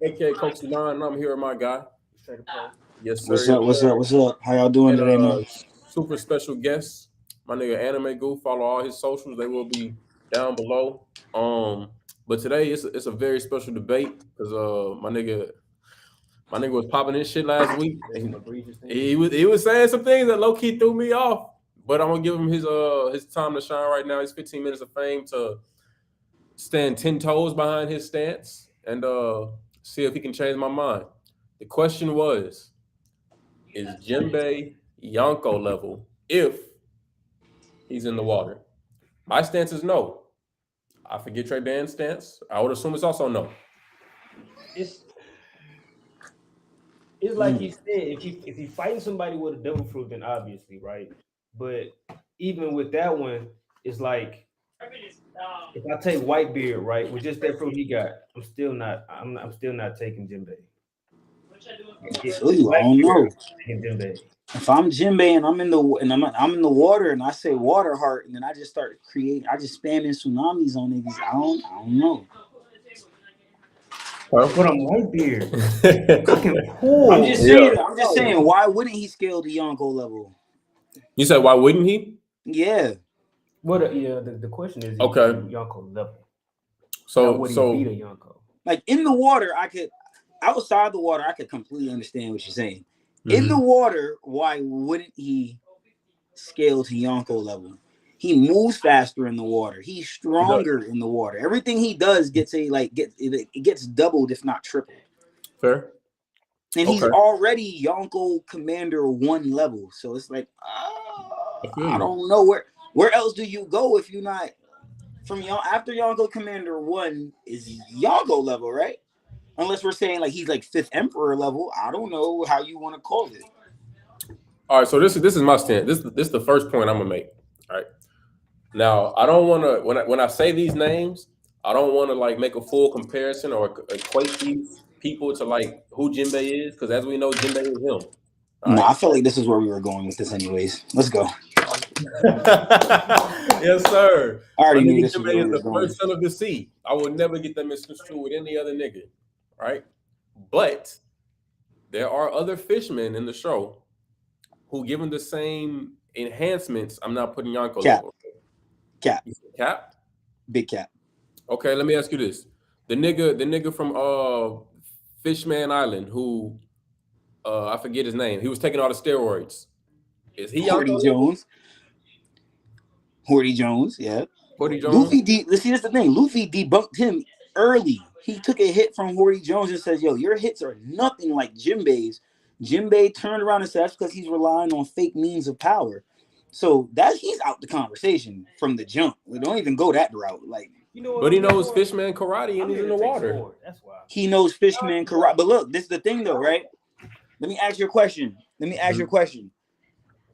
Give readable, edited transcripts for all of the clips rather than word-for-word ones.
aka Coach Nine. I'm here with my guy. Yes, sir. What's Yes, up? What's up? sir. What's up? How y'all doing And today, man? super special guest, my nigga Anime Goo. Follow all his socials. They will be down below. But today it's a very special debate because my nigga was popping his shit last week. And he was saying some things that low key threw me off. But I'm gonna give him his time to shine right now. His 15 minutes of fame to stand 10 toes behind his stance and see if he can change my mind. The question was, is Jimbe Yonko level if he's in the water? My stance is no. I forget Trey Dan's stance. I would assume it's also no. It's it's like he said, if he fighting somebody with a devil fruit, then obviously, right? But even with that one, it's like if I take Whitebeard, right, with just that fruit he got, I'm still not taking Jimbe. I If feel it's you. I don't Whitebeard, know. I'm taking Jimbe. If I'm Jimbe and I'm in the water and I say water heart and then I just start creating, I just spamming tsunamis on niggas. I don't know. But I'm Whitebeard. I can I'm pull. just Yeah. saying. I'm just saying. Why wouldn't he scale the Yonko level? You said why wouldn't he? Yeah. What? Yeah. The question is, Okay. Yonko level. Not So would he so beat a Yonko? Like in the water, I could. Outside the water, I could completely understand what you're saying. In the mhm. water, why wouldn't he scale to Yonko level? He moves faster in the water. He's He does. stronger in the water. Everything he does gets it gets doubled, if not tripled. Fair. And he's Okay. already Yonko Commander 1 level. So it's like, I feel I you. don't know where else do you go if you're not from after Yonko Commander 1 is Yonko level, right? Unless we're saying like he's like fifth emperor level. I don't know how you want to call it. All right, so this is my stand. This is the first point I'm gonna make. All right. Now, I don't want to when I say these names, I don't want to like make a full comparison or equate these people to like who Jinbei is, because as we know, Jinbei is him. All No, right. I felt like this is where we were going with this anyways. Let's go. Yes, sir. I My already knew nigga this was where Jinbei we is were the going. first son of the sea. I would never get that misconstrued with any other nigga. Right. But there are other fishmen in the show who, given the same enhancements, I'm not putting Yonko Cap. level. Cap. You said Cap? Big cap. Okay, let me ask you this: the nigga from Fishman Island, who I forget his name, he was taking all the steroids. Is he Yonko Horty level? Jones. Horty Jones, yeah. Cody Jones? Let's see, that's the thing. Luffy debunked him early. He took a hit from Horty Jones and says, yo, your hits are nothing like Jinbei's. Jinbei turned around and said that's because he's relying on fake means of power. So that he's out the conversation from the jump. We don't even go that route. Like You know what But he I'm here knows for? Fishman karate and I'm he's here in to the take water. sword. That's why. he knows Fishman karate. But look, this is the thing though, right? Let me ask you a question. Mhm.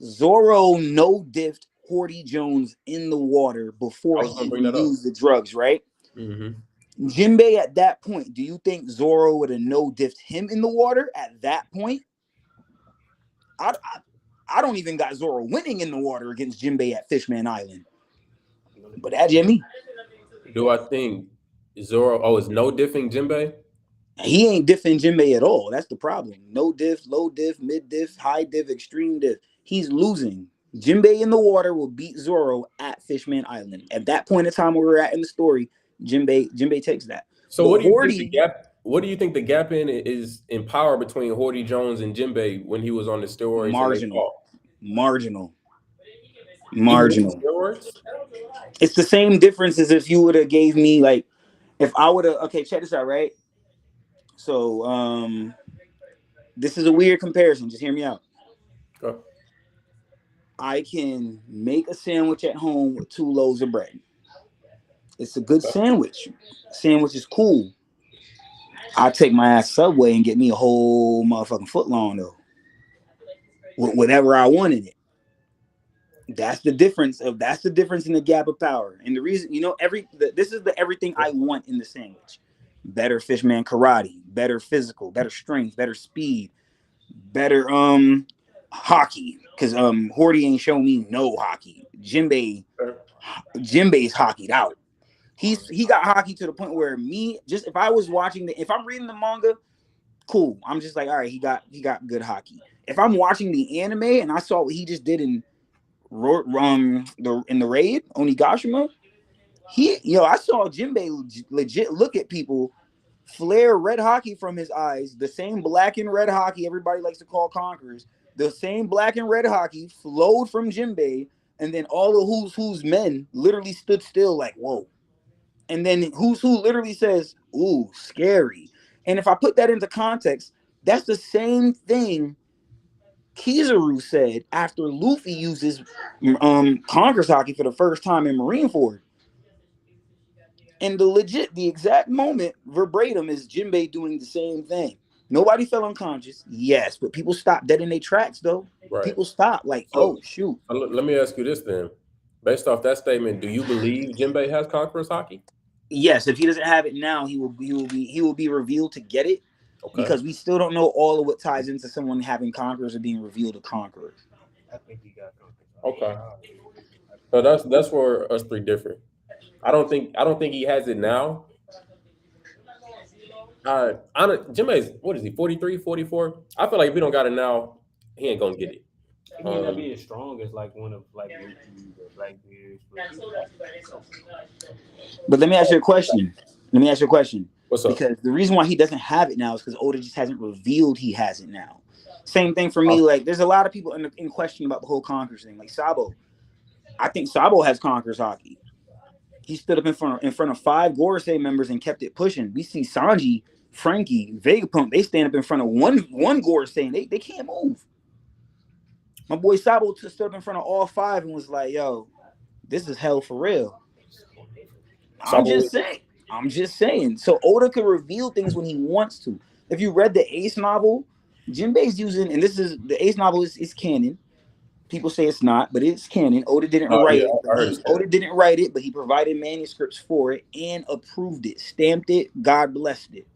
Zoro no diffed Horty Jones in the water before I was he gonna bring even that up. used the drugs, right? Hmm. Jinbei at that point, do you think Zoro would have no diffed him in the water at that point? I don't even got Zoro winning in the water against Jinbei at Fishman Island. But that Jimmy, Do I think Zoro? Oh, is no diffing Jinbei? he ain't diffing Jinbei at all. That's the problem. No diff, low diff, mid diff, high diff, extreme diff. He's losing. Jinbei in the water will beat Zoro at Fishman Island. At that point in time where we're at in the story, Jinbei takes that. So But what do you think the Horty, gap? What do you think the gap in power between Horty Jones and Jinbei when he was on the steroids and they marginal, fought? marginal, Even with the marginal. steroids? It's the same difference as if you would have gave me like if I would have okay, check this out, right? So this is a weird comparison. Just hear me out. Okay. I can make a sandwich at home with 2 loaves of bread. It's a good sandwich. Sandwich is cool. I take my ass Subway and get me a whole motherfucking foot long though, with whatever I want in it. That's the difference in the gap of power. And the reason, this is the everything I want in the sandwich. Better fishman karate, better physical, better strength, better speed, better hockey. Cause Horty ain't show me no hockey. Jinbei's hockeyed out. He got hockey to the point where if I was watching if I'm reading the manga, cool. I'm just like, all right, he got good hockey. If I'm watching the anime and I saw what he just did in the raid Onigashima, I saw Jimbe legit look at people, flare red hockey from his eyes, the same black and red hockey everybody likes to call conquerors. The same black and red hockey flowed from Jimbe, and then all the who's men literally stood still like, whoa. And then who's who literally says, ooh, scary. And if I put that into context, that's the same thing Kizaru said after Luffy uses Conqueror's Hockey for the first time in Marineford. And the exact moment, verbatim, is Jinbei doing the same thing. Nobody fell unconscious, yes, but people stopped dead in their tracks, though. Right. People stopped, like, So, oh, shoot. Let me ask you this then. Based off that statement, do you believe Jinbei has Conqueror's Hockey? Yes, if he doesn't have it now, he will be revealed to get it. Okay. Because we still don't know all of what ties into someone having Conquerors or being revealed to Conquerors. I think he got Conquerors. Okay. So that's where us three different. I don't think he has it now. Jimmy's, what is he, 43, 44? I feel like if he don't got it now, he ain't gonna get it. He may not be as strong as like one of like Luffy or Blackbeard's. But let me ask you a question. What's up? Because the reason why he doesn't have it now is because Oda just hasn't revealed he has it now. Same thing for me. Like, there's a lot of people in question about the whole Conquerors thing. Like Sabo, I think Sabo has Conquerors Hockey. He stood up in front of 5 Gorosei members and kept it pushing. We see Sanji, Frankie, Vegapunk. They stand up in front of one Gorosei and they can't move. My boy Sabo stood up in front of all 5 and was like, "Yo, this is hell for real." I'm just saying. So Oda could reveal things when he wants to. If you read the Ace novel, Jinbei's using, and this is the Ace novel is canon. People say it's not, but it's canon. Oda didn't write it. Oda didn't write it, but he provided manuscripts for it and approved it, stamped it. God blessed it.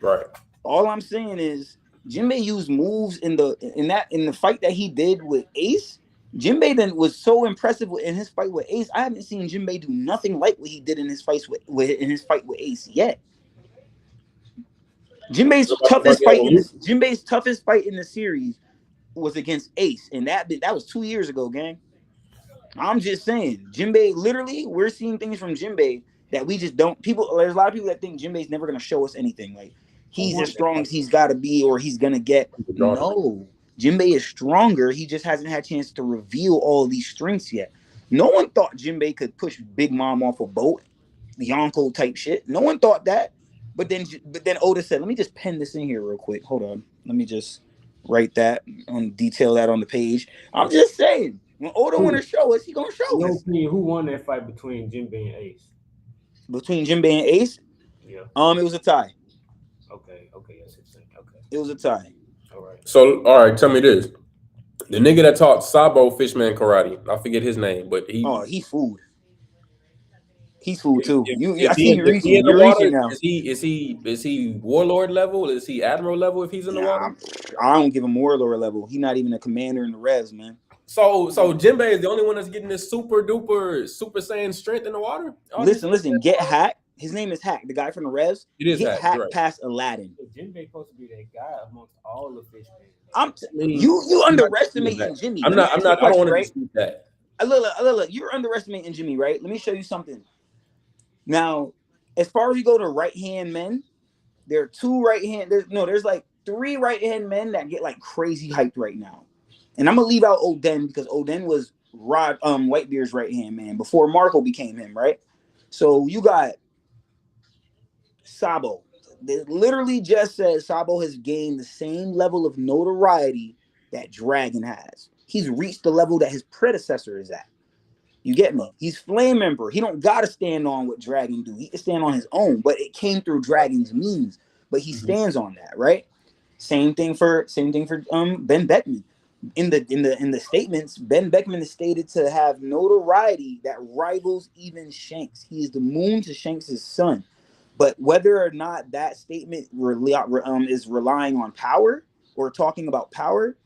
Right. All I'm saying is Jinbei used moves in the fight that he did with Ace. Jinbei then was so impressive in his fight with Ace. I haven't seen Jinbei do nothing like what he did in his fight with Ace yet. Jinbei's toughest fight in the series was against Ace, and that was 2 years ago, gang. I'm just saying, Jinbei, literally, we're seeing things from Jinbei that we just don't. There's a lot of people that think Jinbei's never gonna show us anything. Like, he's as strong as he's got to be, or he's gonna get. No, Jinbei is stronger. He just hasn't had a chance to reveal all of these strengths yet. No one thought Jinbei could push Big Mom off a boat, the Yonko type shit. No one thought that. But then Oda said, "Let me just pen this in here real quick. Hold on. Let me just write that and detail that on the page." I'm just saying, when Oda want to show us, he gonna show us. Who won that fight between Jinbei and Ace? Between Jinbei and Ace? Yeah. It was a tie. Okay, that's it. Okay. It was a tie. All right. So, all right, tell me this. The nigga that taught Sabo Fishman karate, I forget his name, but he's food. He's food too. I see you reaching. You're reaching now. Is he warlord level? Is he admiral level? If he's in the water, I don't give him warlord level. He's not even a commander in the revs, man. So Jinbei is the only one that's getting this super duper Super Saiyan strength in the water. Listen. Get Hack. His name is Hack, the guy from the revs. It is Hack right. Past Aladdin. Jinbei's supposed to be that guy amongst all the fishmen. You underestimating Jimmy. I don't want to dispute that. Look, you're underestimating Jimmy, right? Let me show you something. Now, as far as you go to right-hand men, there are 2 right-hand. There's like 3 right-hand men that get like crazy hyped right now. And I'm gonna leave out Oden because Oden was Whitebeard's right-hand man before Marco became him, right? So you got Sabo. It literally just says Sabo has gained the same level of notoriety that Dragon has. He's reached the level that his predecessor is at. You get me? He's Flame Emperor. He don't gotta stand on what Dragon do. He can stand on his own, but it came through Dragon's means. But he stands on that, right? Same thing for Ben Beckman. In the statements, Ben Beckman is stated to have notoriety that rivals even Shanks. He is the moon to Shanks' son. But whether or not that statement is relying on power or talking about power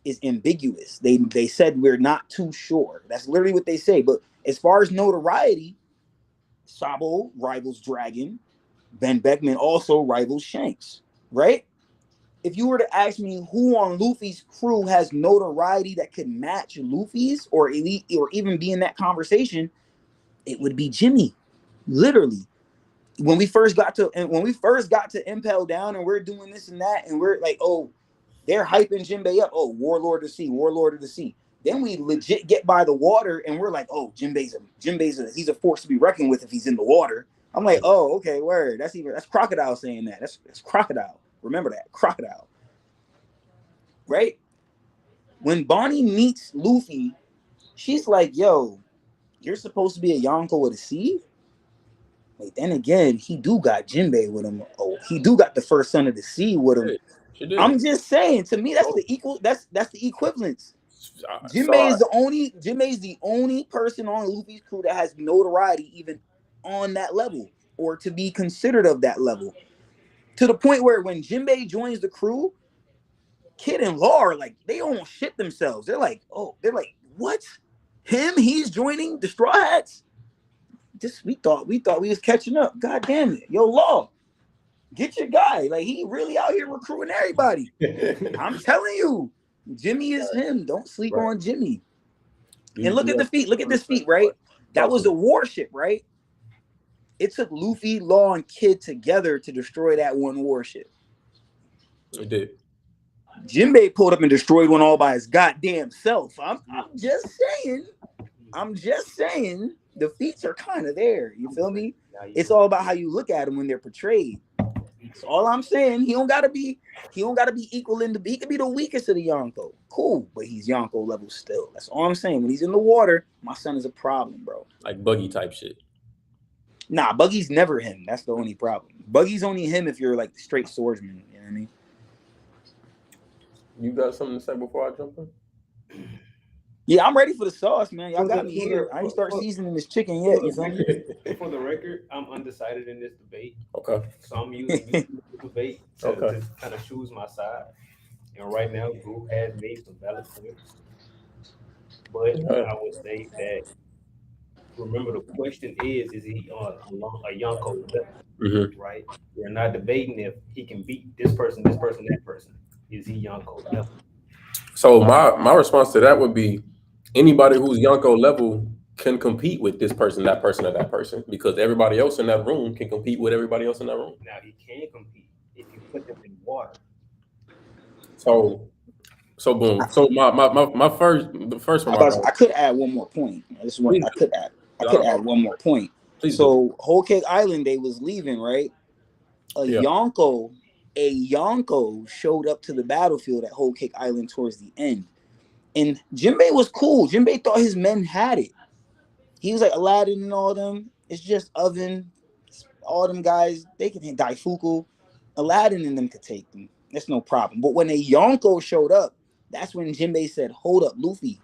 is ambiguous. They said we're not too sure. That's literally what they say. But as far as notoriety, Sabo rivals Dragon. Ben Beckman also rivals Shanks, right? If you were to ask me who on Luffy's crew has notoriety that could match Luffy's or elite or even be in that conversation, it would be Jimmy. Literally. When we first got to Impel Down and we're doing this and that, and we're like, oh, they're hyping Jinbei up. Oh, Warlord of the Sea, Warlord of the Sea. Then we legit get by the water and we're like, oh, he's a force to be reckoned with if he's in the water. I'm like, oh, okay, word. That's Crocodile saying that. That's Crocodile. Remember that, Crocodile. Right? When Bonnie meets Luffy, she's like, yo, you're supposed to be a Yonko of the Sea? Wait, then again, he do got Jinbei with him. Oh, he do got the first son of the sea with him. I'm just saying, to me, that's the equal. That's the equivalence. Jinbei is the only person on Luffy's crew that has notoriety even on that level, or to be considered of that level. To the point where when Jinbei joins the crew, Kid and Law are like, they almost shit themselves. They're like, what? Him? He's joining the Straw Hats? We thought we was catching up. God damn it. Yo, Law, get your guy. Like, he really out here recruiting everybody. I'm telling you, Jimmy is him. Don't sleep on Jimmy. And look at the feat. Look at this feat, right? That was a warship, right? It took Luffy, Law, and Kid together to destroy that one warship. It did. Jinbei pulled up and destroyed one all by his goddamn self. I'm just saying. The feats are kind of there. You feel me? It's all about how you look at them when they're portrayed. That's all I'm saying. He don't gotta be equal in the. He could be the weakest of the Yonko. Cool, but he's Yonko level still. That's all I'm saying. When he's in the water, my son is a problem, bro. Like Buggy type shit. Nah, Buggy's never him. That's the only problem. Buggy's only him if you're like straight swordsman. You know what I mean? You got something to say before I jump in? Yeah, I'm ready for the sauce, man. Y'all got me here. I ain't start seasoning this chicken yet. You feel me? For the record, I'm undecided in this debate. Okay. So I'm using the debate to kind of choose my side. And right now, Group has made some valid points. But I would say that, remember, the question is he on a Yonko level, right? We're not debating if he can beat this person, that person. Is he Yonko level? So my response to that would be, anybody who's Yonko level can compete with this person, that person, or that person, because everybody else in that room can compete with everybody else in that room. Now, he can compete if you put them in water. So boom. So the first one. I could add one more point. I could add one more point. So Whole Cake Island, they was leaving, right? A Yonko showed up to the battlefield at Whole Cake Island towards the end. And Jinbei was cool. Jinbei thought his men had it. He was like Aladdin and all them. It's just Oven. All them guys, they can hit Daifuku. Aladdin and them could take them. That's no problem. But when a Yonko showed up, that's when Jinbei said, hold up, Luffy.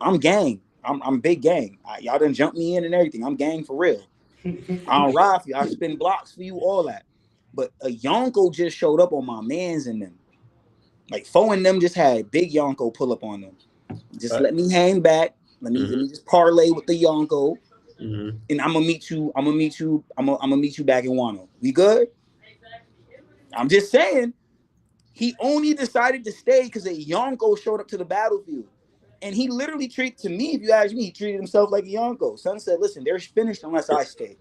I'm gang. I'm big gang. Y'all done jump me in and everything. I'm gang for real. I don't ride for you. I spin blocks for you, all that. But a Yonko just showed up on my mans and them. Like, Foe and them just had big Yonko pull up on them. Just let me hang back. Let me just parlay with the Yonko. And I'm gonna meet you back in Wano. We good? I'm just saying, he only decided to stay because a Yonko showed up to the battlefield. And he literally if you ask me, he treated himself like a Yonko. Son said, listen, they're finished unless I stay.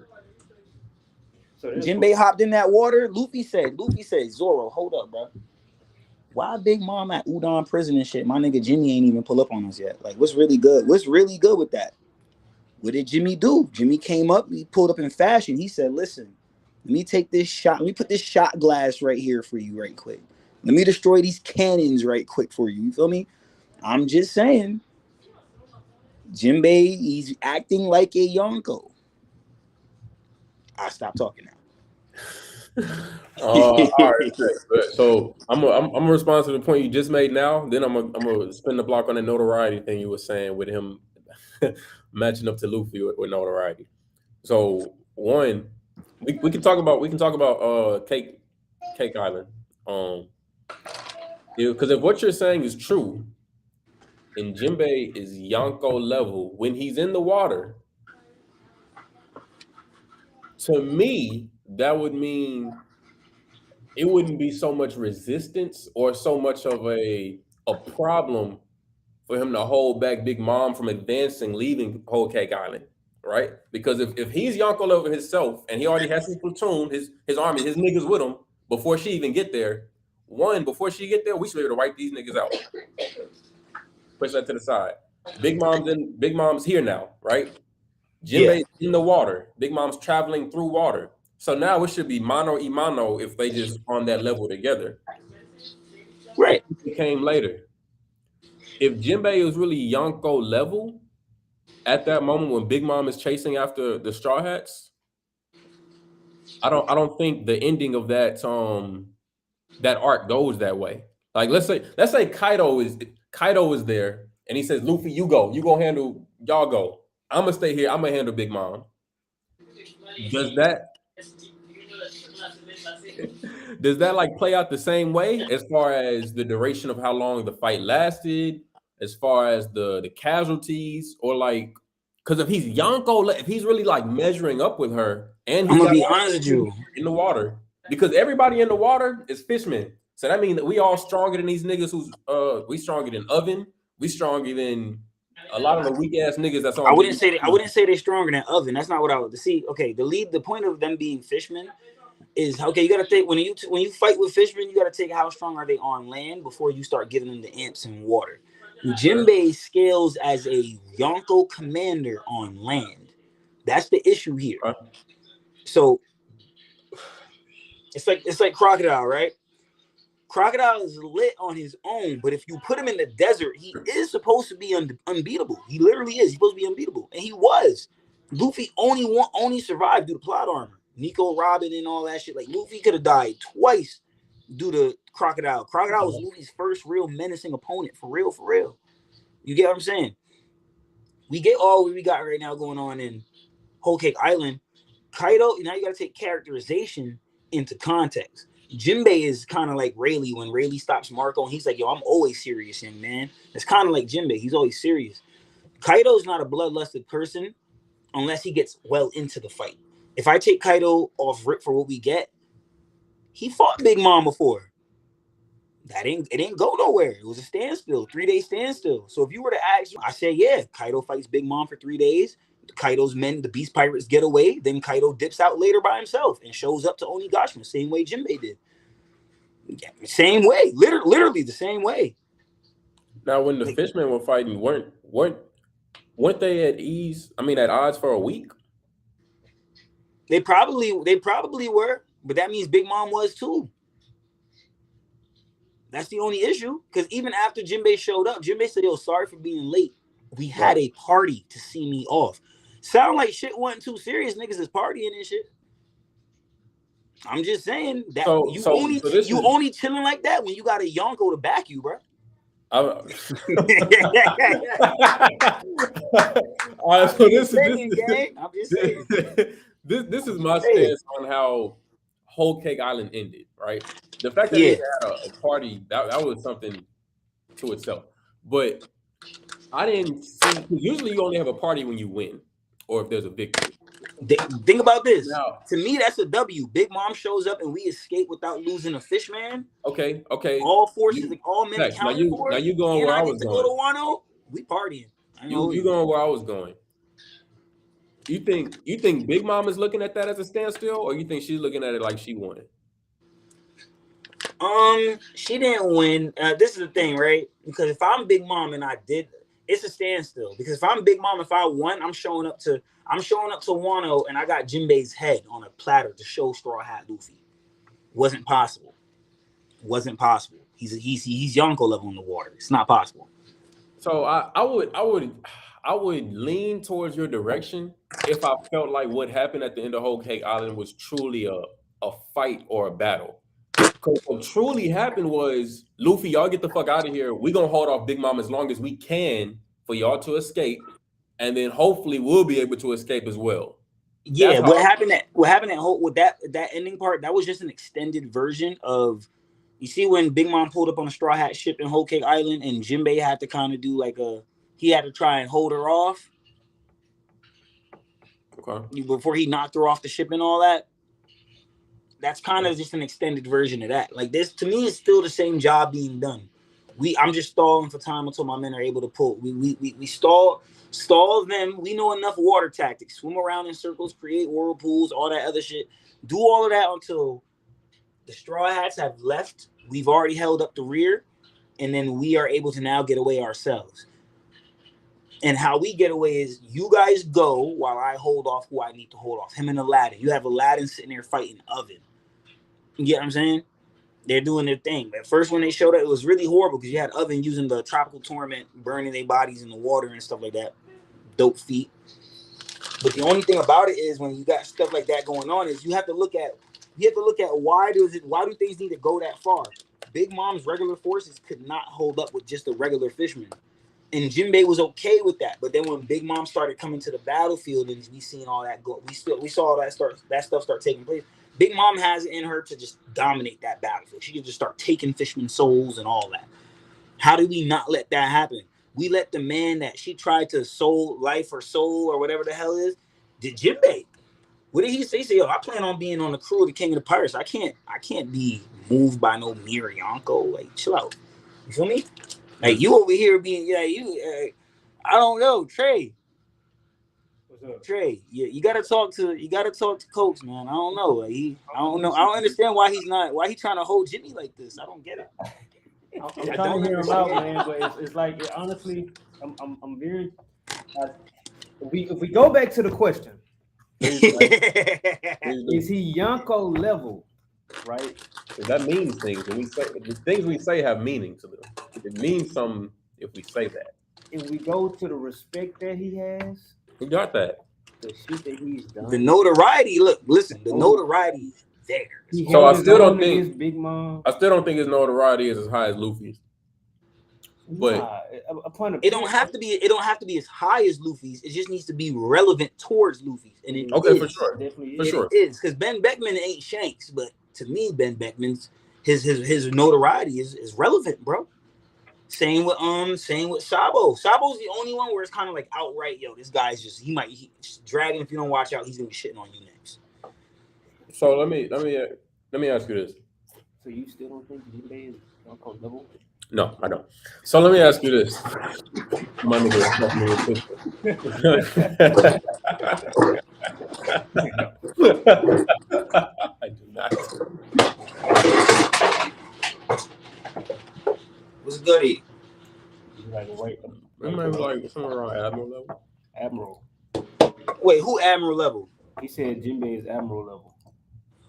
So Jinbei hopped in that water. Luffy said, Zoro, hold up, bro. Why Big Mom at Udon prison and shit? My nigga Jimmy ain't even pull up on us yet. Like, what's really good? What's really good with that? What did Jimmy do? Jimmy came up, he pulled up in fashion. He said, listen, let me take this shot. Let me put this shot glass right here for you right quick. Let me destroy these cannons right quick for you. You feel me? I'm just saying, Jinbei, he's acting like a Yonko. I stop talking now. All right. So I'm gonna respond to the point you just made now. Then I'm gonna spin the block on the notoriety thing you were saying with him matching up to Luffy with notoriety. So one, we can talk about Cake Island. Because if what you're saying is true, and Jinbei is Yonko level when he's in the water, To me, that would mean it wouldn't be so much resistance or so much of a problem for him to hold back Big Mom from advancing, leaving Whole Cake Island, right? Because if he's Yonko over himself and he already has his platoon, his army, his niggas with him before she even get there, before she get there, we should be able to wipe these niggas out. Push that to the side. Big Mom's here now, right? Yeah. Jimbe's in the water. Big Mom's traveling through water. So now it should be mano y mano if they just on that level together. Right. It came later. If Jimbe was really Yonko level at that moment when Big Mom is chasing after the Straw Hats, I don't think the ending of that arc goes that way. Like let's say Kaido is there and he says, Luffy, you go handle, y'all go. I'm gonna stay here, I'm gonna handle Big Mom. Does that does that like play out the same way as far as the duration of how long the fight lasted, as far as the casualties, or like, because if he's Yonko, if he's really like measuring up with her, and I'm he gonna got be honest with you. in the water, because everybody in the water is fishmen, so that means that we all stronger than these niggas who's we stronger than Oven, we stronger than a lot of the weak ass niggas that's on. I wouldn't say they're stronger than Oven. That's not what I would see. Okay, the point of them being fishmen is, okay, you gotta think when you fight with fishmen, you gotta take how strong are they on land before you start giving them the imps in water. Jimbe scales as a Yonko commander on land. That's the issue here. So it's like Crocodile, right? Crocodile is lit on his own, but if you put him in the desert, he is supposed to be unbeatable. He literally is. He's supposed to be unbeatable, and he was. Luffy only survived due to plot armor. Nico, Robin, and all that shit. Like, Luffy could have died twice due to Crocodile. Crocodile was Luffy's first real menacing opponent, for real, for real. You get what I'm saying? We get all we got right now going on in Whole Cake Island. Kaido, now you got to take characterization into context. Jimbe is kind of like Rayleigh when Rayleigh stops Marco and he's like, yo, I'm always serious, young man. It's kind of like Jimbe. He's always serious. Kaido's not a bloodlusted person unless he gets well into the fight. If I take Kaido off rip for what we get, he fought Big Mom before. It didn't go nowhere. It was a standstill, 3-day standstill. So if you were to ask, I say, yeah, Kaido fights Big Mom for 3 days. Kaido's men, the Beast Pirates, get away. Then Kaido dips out later by himself and shows up to Onigashima, same way Jimbe did. Yeah, same way, literally the same way. Now, when the fishmen were fighting, weren't they at ease? I mean, at odds for a week? They probably were, but that means Big Mom was too. That's the only issue. Because even after Jimbe showed up, Jimbe said, yo, sorry for being late. We had a party to see me off. Sound like shit wasn't too serious. Niggas is partying and shit. I'm just saying that you only chilling like that when you got a Yonko to back you, bro. All right, so this is my stance on how Whole Cake Island ended, right? The fact that they had a party, that was something to itself. But I didn't see, usually you only have a party when you win or if there's a victory. Think about this. Now, to me, that's a W. Big Mom shows up and we escape without losing a fish man. Okay. All forces, all men accounted for. Now you going where I was going. Go to Wano, we partying. You going where I was going. You think Big Mom is looking at that as a standstill, or you think she's looking at it like she won? She didn't win. This is the thing, right? Because if I'm Big Mom and I did, it's a standstill. Because if I'm Big Mom, if I won, I'm showing up to Wano and I got Jimbe's head on a platter to show Straw Hat Luffy. Wasn't possible. He's Yonko level in the water. It's not possible. So I would lean towards your direction if I felt like what happened at the end of Whole Cake Island was truly a fight or a battle. Because what truly happened was, Luffy, y'all get the fuck out of here. We're gonna hold off Big Mom as long as we can for y'all to escape, and then hopefully we'll be able to escape as well. Yeah, what happened with that ending part, that was just an extended version of, you see when Big Mom pulled up on a Straw Hat ship in Whole Cake Island and Jimbe had to kind of do he had to try and hold her off. Okay. Before he knocked her off the ship and all that. That's kind of just an extended version of that. Like this, to me, it's still the same job being done. I'm just stalling for time until my men are able to pull. We stall them. We know enough water tactics. Swim around in circles, create whirlpools, all that other shit. Do all of that until the Straw Hats have left. We've already held up the rear, and then we are able to now get away ourselves. And how we get away is you guys go while I hold off who I need to hold off. Him and Aladdin. You have Aladdin sitting there fighting Oven. You get what I'm saying? They're doing their thing. At first, when they showed up, it was really horrible because you had Oven using the tropical torment, burning their bodies in the water and stuff like that. Dope feat. But the only thing about it is when you got stuff like that going on is you have to look at why do things need to go that far? Big Mom's regular forces could not hold up with just a regular fisherman. And Jimbe was okay with that. But then when Big Mom started coming to the battlefield and we seen all that go, we saw that stuff start taking place. Big Mom has it in her to just dominate that battlefield. She can just start taking fishermen's souls and all that. How do we not let that happen? We let the man that she tried to soul life or soul or whatever the hell is, did Jimbe. What did he say? He said, yo, I plan on being on the crew of the King of the Pirates. I can't be moved by no Jimbe YONKO. Like, chill out. You feel me? Like, you over here being, I don't know, Trey. Trey, you gotta talk to Coach, man. I don't know. Like, I don't understand why he's trying to hold Jimmy like this. I don't get it. I'm trying to hear him out, man. But it's like honestly, I'm very. If we go back to the question, is he Yonko level, right? That means things. When we say the things we say have meaning to them. It means something if we say that. If we go to the respect that he has. We got that. The shit that he's done. The notoriety. Look, listen. The notoriety is there. So I still don't think his Big Mom. I still don't think his notoriety is as high as Luffy's. But it don't have to be. It don't have to be as high as Luffy's. It just needs to be relevant towards Luffy's. And it for sure, definitely for sure. It is because Ben Beckman ain't Shanks, but to me, Ben Beckman's his notoriety is relevant, bro. Same with Sabo. Sabo's the only one where it's kind of like outright, yo, this guy's just he's dragging. If you don't watch out, he's gonna be shitting on you next. So let me ask you this. So you still don't think Jimbe is Yonko level? No, I don't. So let me ask you this. My nigga, I do not. What's goody? Like somewhere around Admiral level. Admiral. Wait, who Admiral level? He said Jimbe is Admiral level.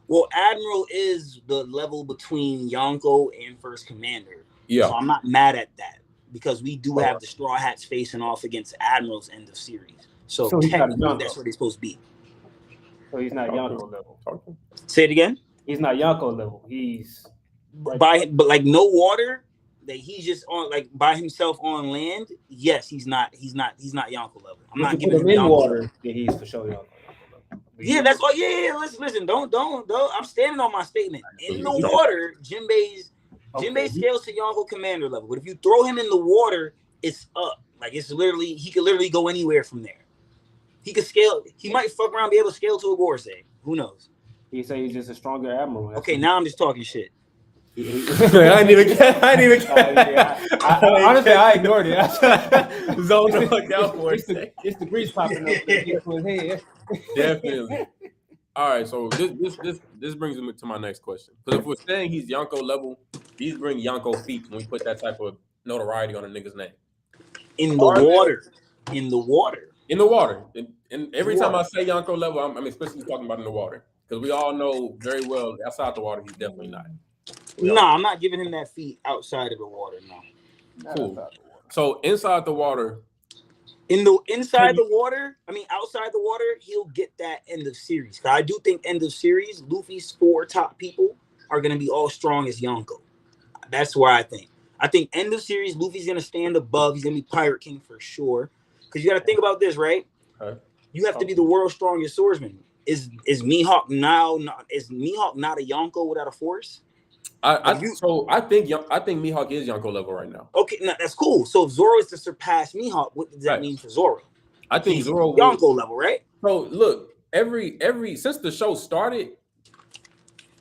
Well, Admiral is the level between Yonko and First Commander. Yeah. So I'm not mad at that because we do have the Straw Hats facing off against Admiral's end of series. So technically, that's where they're supposed to be. So he's not Yonko level. Say it again. He's not Yonko level. He's but like no water that he's just on like by himself on land. Yes, he's not Yonko level. I'm not giving him in water. Yeah, he's for sure Yonko level. Yeah, that's all. Yeah. Listen. Don't. I'm standing on my statement. In the water, Jimbe scales to Yonko Commander level. But if you throw him in the water, it's up. Like he could literally go anywhere from there. He could scale. He might fuck around, be able to scale to a Gorsei. Who knows? He say he's just a stronger admiral. Okay, now I'm just talking shit. I didn't even get. Honestly, I ignored it. Zoned the fuck out for it. It's the grease popping up into his head. Definitely. All right, so this brings me to my next question. Because if we're saying he's Yonko level, these bring Yonko feet when we put that type of notoriety on a nigga's name. In the water. And every time I say Yonko level, I'm especially talking about in the water. Because we all know very well outside the water, he's definitely not. No, I'm not giving him that feat outside of the water. No. Cool. So inside the water. Outside the water, he'll get that end of series. I do think end of series, Luffy's 4 top people are gonna be all strong as Yonko. That's where I think. I think end of series, Luffy's gonna stand above. He's gonna be Pirate King for sure. Because you got to think about this, right? You have to be the world's strongest swordsman. Is Mihawk not a Yonko without a force? I think Mihawk is Yonko level right now. Okay, no, that's cool. So if Zoro is to surpass Mihawk, what does that mean for Zoro? I think Zoro Yonko level, right? So look, every since the show started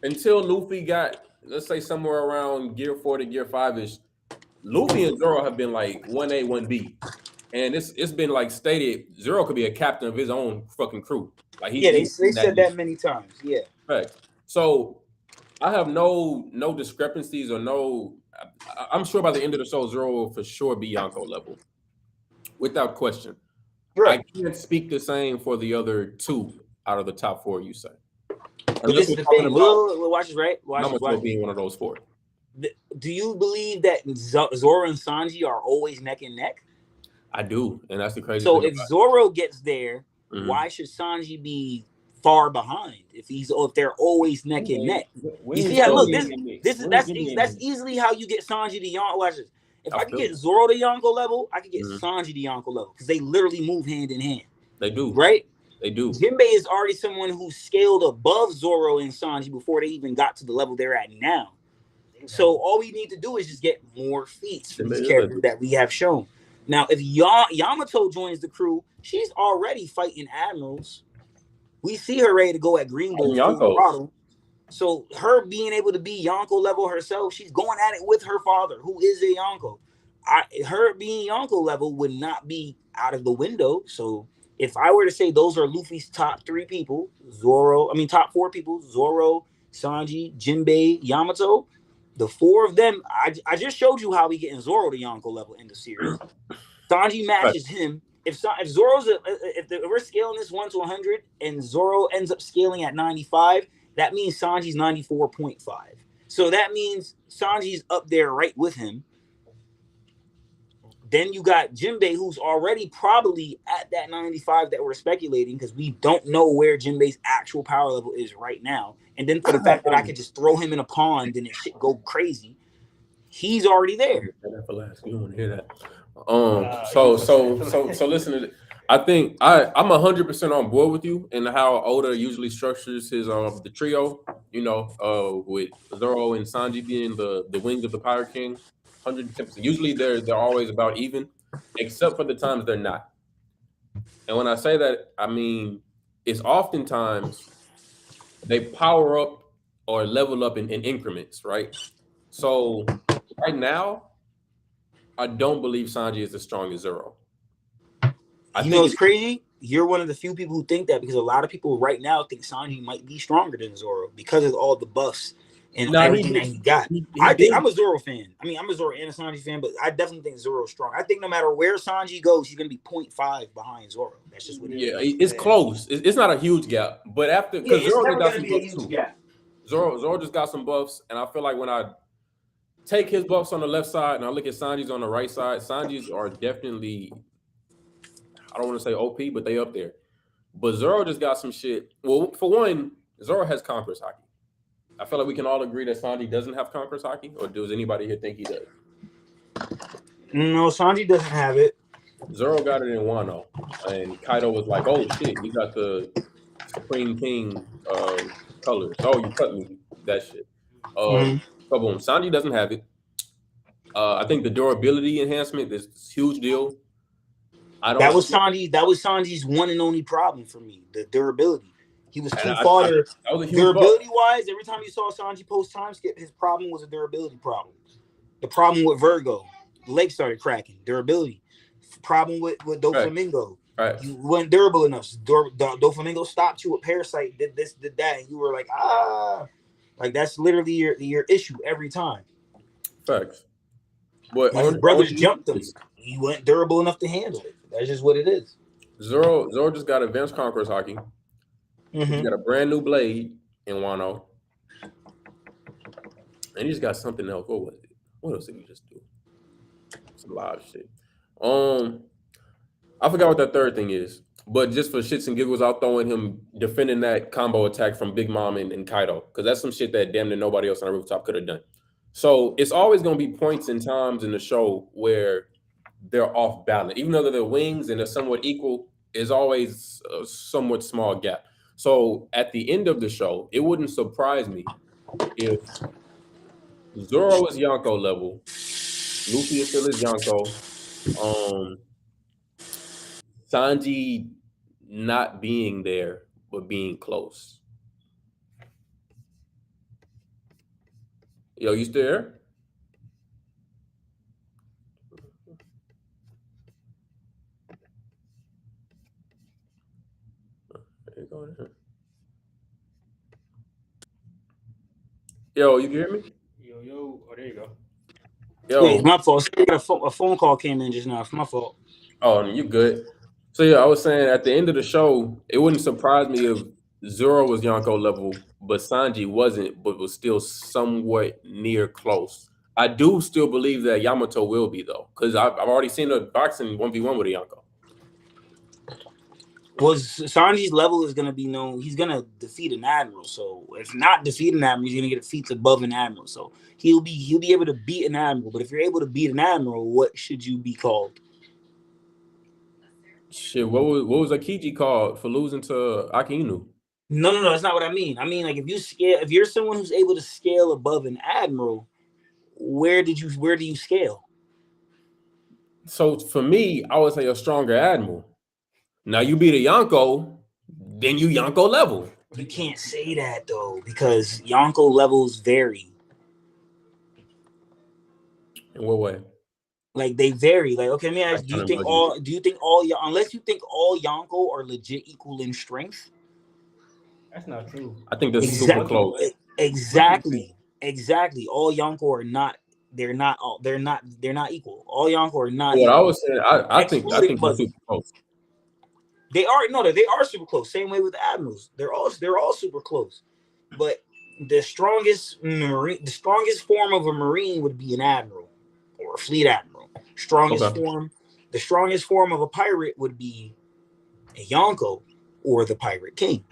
until Luffy got, let's say, somewhere around Gear 4 to Gear 5 ish, Luffy and Zoro have been like 1A, 1B. And it's been like stated Zoro could be a captain of his own fucking crew. Like Yeah, they he's in said deep. that many times. Yeah. Facts. So I have no discrepancies or no. I'm sure by the end of the show, Zoro will for sure be Yonko level, without question. Right. I can't speak the same for the other two out of the top four. You say, But unless this is we're the talking thing. about Look, watch this, right? Watch this. Yamato being one of those four. Do you believe that Zoro and Sanji are always neck and neck? I do, and that's the crazy So thing if about Zoro gets there, it. why should Sanji be far behind if they're always neck and neck? You see how look that's easily how you get Sanji to Yonko. Watch this. If I could get Zoro to Yonko level, I could get Sanji to Yonko level because they literally move hand in hand. They do, right? They do. Jimbe is already someone who scaled above Zoro and Sanji before they even got to the level they're at now. So all we need to do is just get more feats from these characters that we have shown. Now, if Yamato joins the crew, she's already fighting admirals. We see her ready to go at Green Bull full throttle. So her being able to be Yonko level herself, she's going at it with her father, who is a Yonko. Her being Yonko level would not be out of the window. So if I were to say those are Luffy's top three people, top four people, Zoro, Sanji, Jinbei, Yamato, the four of them, I just showed you how we get in Zoro to Yonko level in the series. Sanji matches him. If we're scaling this 1 to 100 and Zoro ends up scaling at 95, that means Sanji's 94.5. So that means Sanji's up there right with him. Then you got Jinbei, who's already probably at that 95 that we're speculating because we don't know where Jinbei's actual power level is right now. And then for the fact that I could just throw him in a pond and it shit go crazy, he's already there. You don't want to hear that. So listen to this. I think I'm 100% on board with you in how Oda usually structures his the trio. With Zoro and Sanji being the wings of the Pirate King. 110%. Usually they're always about even, except for the times they're not. And when I say that, I mean it's oftentimes they power up or level up in increments, right? So right now, I don't believe Sanji is as strong as Zoro. It's crazy. You're one of the few people who think that because a lot of people right now think Sanji might be stronger than Zoro because of all the buffs and everything that he got. I'm a Zoro fan. I mean, I'm a Zoro and a Sanji fan, but I definitely think Zoro's strong. I think no matter where Sanji goes, he's going to be 0.5 behind Zoro. That's just what it is. Yeah, it's close. It's not a huge gap, but after because Zoro got some buffs too. Zoro just got some buffs, and I feel like when I take his buffs on the left side and I look at Sanji's on the right side, Sanji's are definitely, I don't want to say OP, but they up there. But Zoro just got some shit. Well, for one, Zoro has Conqueror's Haki. I feel like we can all agree that Sanji doesn't have Conqueror's Haki, or does anybody here think he does? No, Sanji doesn't have it. Zoro got it in Wano, and Kaido was like, "Oh shit, you got the Supreme King colors. Oh, you cut me that shit." So boom, Sanji doesn't have it. I think the durability enhancement is a huge deal. That was Sanji's one and only problem for me, the durability. He was too fodder. Durability-wise, every time you saw Sanji post time skip, his problem was a durability problem. The problem with Virgo, the leg started cracking. Durability. Problem with Doflamingo. Right. You weren't durable enough. Doflamingo stopped you with Parasite, did this, did that, and you were like, like that's literally your issue every time. Facts. But his brothers jumped him. He wasn't durable enough to handle it. That's just what it is. Zoro just got Advanced Conqueror's Haki. He got a brand new blade in Wano. And he just got something else. What was it? What else did he just do? Some live shit. I forgot what that third thing is. But just for shits and giggles, I'll throw in him defending that combo attack from Big Mom and Kaido. Because that's some shit that damn near nobody else on the rooftop could have done. So it's always going to be points and times in the show where they're off balance. Even though they're wings and they're somewhat equal, is always a somewhat small gap. So at the end of the show, it wouldn't surprise me if Zoro is Yonko level, Luffy is still is Yonko, Sanji not being there but being close. Yo, you still there? There you go. Yo, you can hear me? Yo. Oh, there you go. Yeah, it's Yo, my fault. A phone call came in just now. It's my fault. oh, you good. So yeah, I was saying at the end of the show, it wouldn't surprise me if Zoro was Yonko level, but Sanji wasn't, but was still somewhat near close. I do still believe that Yamato will be though, because I've already seen a boxing 1v1 with a Yonko. Was Sanji's level is gonna be known. He's gonna defeat an admiral. So if not defeat an admiral, he's gonna get feats above an admiral. So he'll be able to beat an admiral. But if you're able to beat an admiral, what should you be called? Shit, what was Akiji called for losing to Akinu? No. That's not what I mean. I mean, like, if you're someone who's able to scale above an admiral, where do you scale? So for me, I would say a stronger admiral. Now you beat a Yonko, then you Yonko level. You can't say that though, because Yonko levels vary. In what way? Like, they vary. Like, okay, let me ask, Like do you kind of think buggy. all unless you think all Yonko are legit equal in strength? That's not true. I think that's super Exactly. close. Exactly. All Yonko are not. They're not equal. All Yonko are not What I equal. was saying, I think Excluding they're Buggy. super close. They are super close. Same way with the admirals. They're all super close. But the strongest form of a marine would be an admiral or a fleet admiral. The strongest form of a pirate would be a Yonko or the pirate king.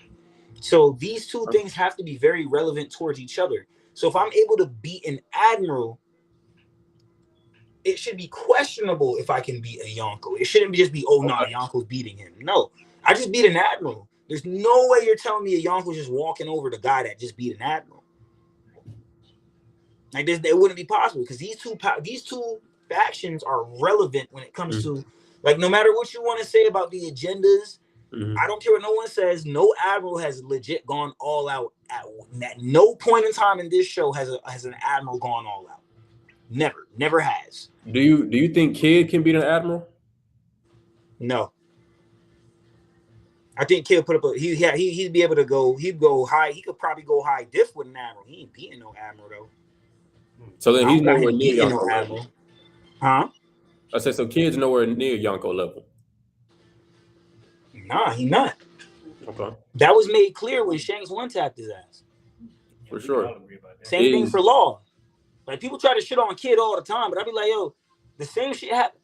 So these two things have to be very relevant towards each other. So if I'm able to beat an admiral, it should be questionable if I can beat a Yonko. It shouldn't just be, oh no, Yonko's beating him. No, I just beat an admiral. There's no way you're telling me a Yonko's just walking over the guy that just beat an admiral. Like, this, it wouldn't be possible, because these two factions are relevant when it comes to, like, no matter what you want to say about the agendas. I don't care what no one says. No admiral has legit gone all out at no point in time in this show has an admiral gone all out. Never has. Do you think Kid can beat an admiral? No. I think Kid put up he'd be able to go. He'd go high. He could probably go high diff with an admiral. He ain't beating no admiral though. So then he's nowhere near Yonko no level. admiral. Huh? I said, so Kid's nowhere near Yonko level. Nah, he not. Okay. That was made clear when Shanks one-tapped his ass. For sure. Same thing for Law. Like, people try to shit on Kid all the time, but I'd be like, yo, the same shit happened.